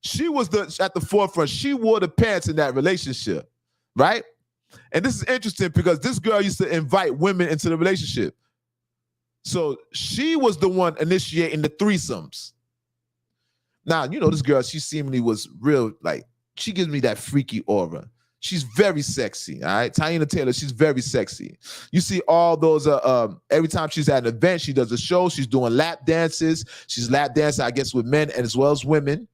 She was at the forefront. She wore the pants in that relationship. Right? And this is interesting because this girl used to invite women into the relationship. So she was the one initiating the threesomes. Now, you know, this girl, she seemingly was real, like, she gives me that freaky aura. She's very sexy, all right? Teyana Taylor, she's very sexy. You see all those, every time she's at an event, she does a show, she's doing lap dances. She's lap dancing, I guess, with men and as well as women,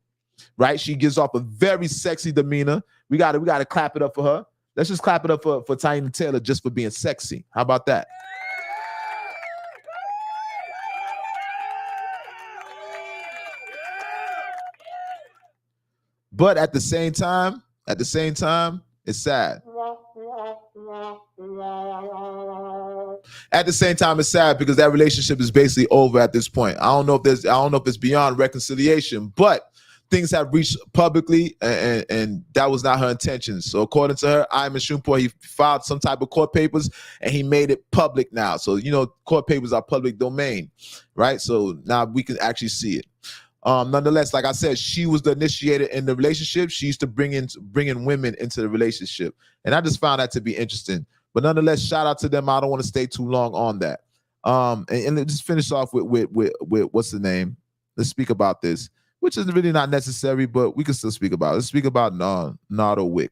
right? She gives off a very sexy demeanor. We gotta clap it up for her. Let's just clap it up for Teyana Taylor just for being sexy. How about that? But at the same time, it's sad. At the same time, it's sad because that relationship is basically over at this point. I don't know if it's beyond reconciliation, but things have reached publicly, and that was not her intention. So according to her, Iman Shrumpert, he filed some type of court papers and he made it public now. So, you know, court papers are public domain, right? So now we can actually see it. Nonetheless, like I said, she was the initiator in the relationship. She used to bring in women into the relationship. And I just found that to be interesting. But nonetheless, shout out to them. I don't want to stay too long on that. And just finish off with what's the name? Let's speak about this, which is really not necessary, but we can still speak about it. Let's speak about N.O.T.S.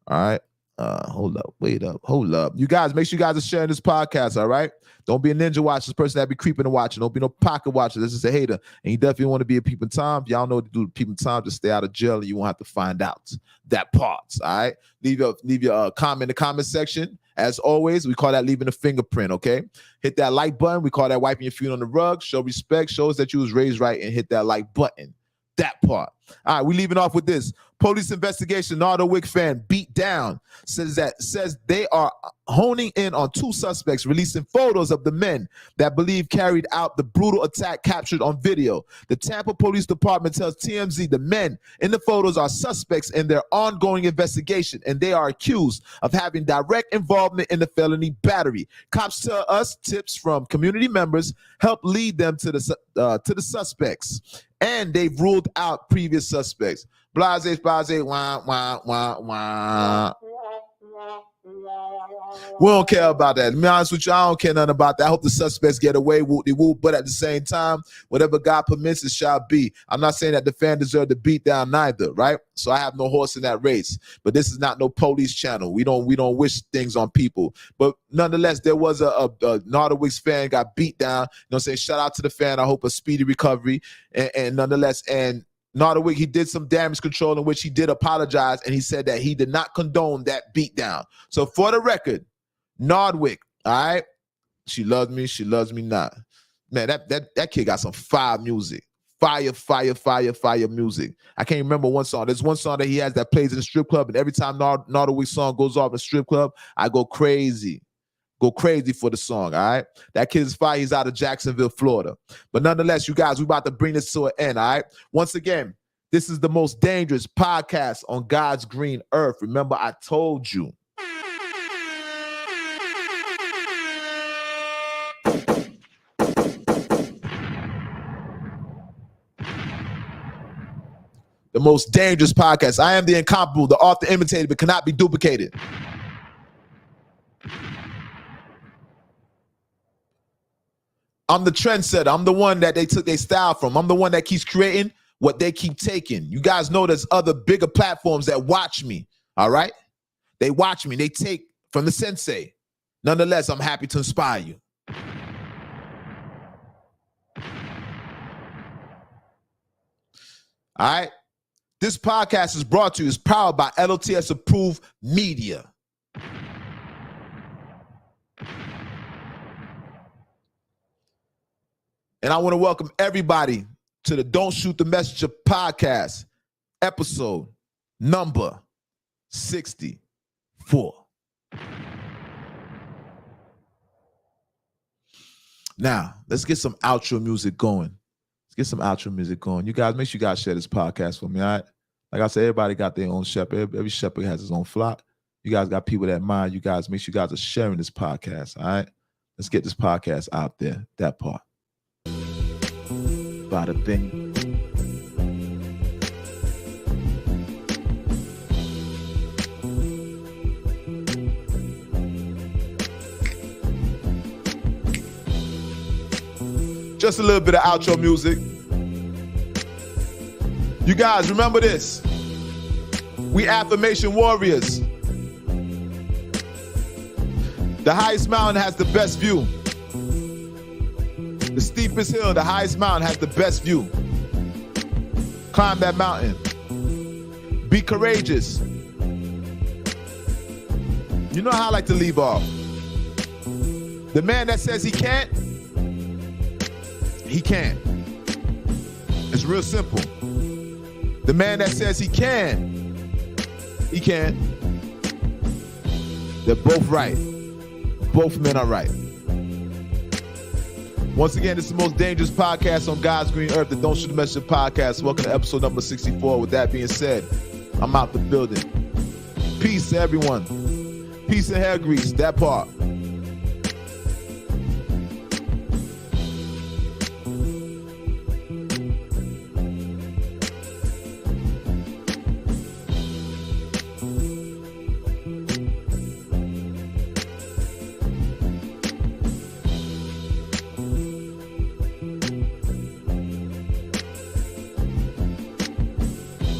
All right. Hold up. Wait up. Hold up. You guys, make sure you guys are sharing this podcast, all right? Don't be a ninja watcher, this person that be creeping and watching. Don't be no pocket watcher. This is a hater. And you definitely want to be a peeping Tom. If y'all know what to do with peeping Tom, just stay out of jail and you won't have to find out that part, all right? Leave your comment in the comment section. As always, we call that leaving a fingerprint, okay? Hit that like button. We call that wiping your feet on the rug. Show respect. Shows that you was raised right and hit that like button. That part. All right, we leaving off with this. Police investigation. N.O.T.S fan beat down. Says they are honing in on two suspects, releasing photos of the men that believe carried out the brutal attack captured on video. The Tampa Police Department tells TMZ the men in the photos are suspects in their ongoing investigation, and they are accused of having direct involvement in the felony battery. Cops tell us tips from community members help lead them to the suspects, and they've ruled out previous suspects. Blase, wah, wah, wah, wah. We don't care about that. To be honest with you, I don't care nothing about that. I hope the suspects get away, whoop-de-whoop, but at the same time, whatever God permits, it shall be. I'm not saying that the fan deserved to beat down neither, right? So I have no horse in that race. But this is not no police channel. We don't wish things on people. But nonetheless, there was a N.O.T.S fan got beat down. You know what I'm saying? Shout out to the fan. I hope a speedy recovery. And nonetheless, and N.O.T.S, he did some damage control in which he did apologize, and he said that he did not condone that beatdown. So for the record, N.O.T S, all right, she loves me not. Man, that kid got some fire music. Fire music. I can't remember one song. There's one song that he has that plays in the strip club, and every time N.O.T S song goes off in the strip club, I go crazy. Go crazy for the song, all right? That kid is fire. He's out of Jacksonville, Florida. But nonetheless, you guys, we're about to bring this to an end, all right? Once again, this is the most dangerous podcast on God's green earth. Remember, I told you. The most dangerous podcast. I am the incomparable, the author imitated, but cannot be duplicated. I'm the trendsetter. I'm the one that they took their style from. I'm the one that keeps creating what they keep taking. You guys know there's other bigger platforms that watch me, all right? They watch me. They take from the sensei. Nonetheless, I'm happy to inspire you. All right? This podcast is brought to you, is powered by L.O.T.S approved media. And I want to welcome everybody to the Don't Shoot the Messenger podcast. episode number 64. Now, let's get some outro music going. You guys, make sure you guys share this podcast for me, all right? Like I said, everybody got their own shepherd. Every shepherd has his own flock. You guys got people that mind. You guys, make sure you guys are sharing this podcast, all right? Let's get this podcast out there, that part. Bada bing. Just a little bit of outro music. You guys, remember this. We affirmation warriors. The highest mountain has the best view. The steepest hill, the highest mountain has the best view. Climb that mountain. Be courageous. You know how I like to leave off. The man that says he can't, he can't. It's real simple. The man that says he can, he can. They're both right. Both men are right. Once again, this is the most dangerous podcast on God's green earth, the Don't Shoot the Messenger podcast. Welcome to episode number 64. With that being said, I'm out the building. Peace to everyone. Peace and hair grease, that part.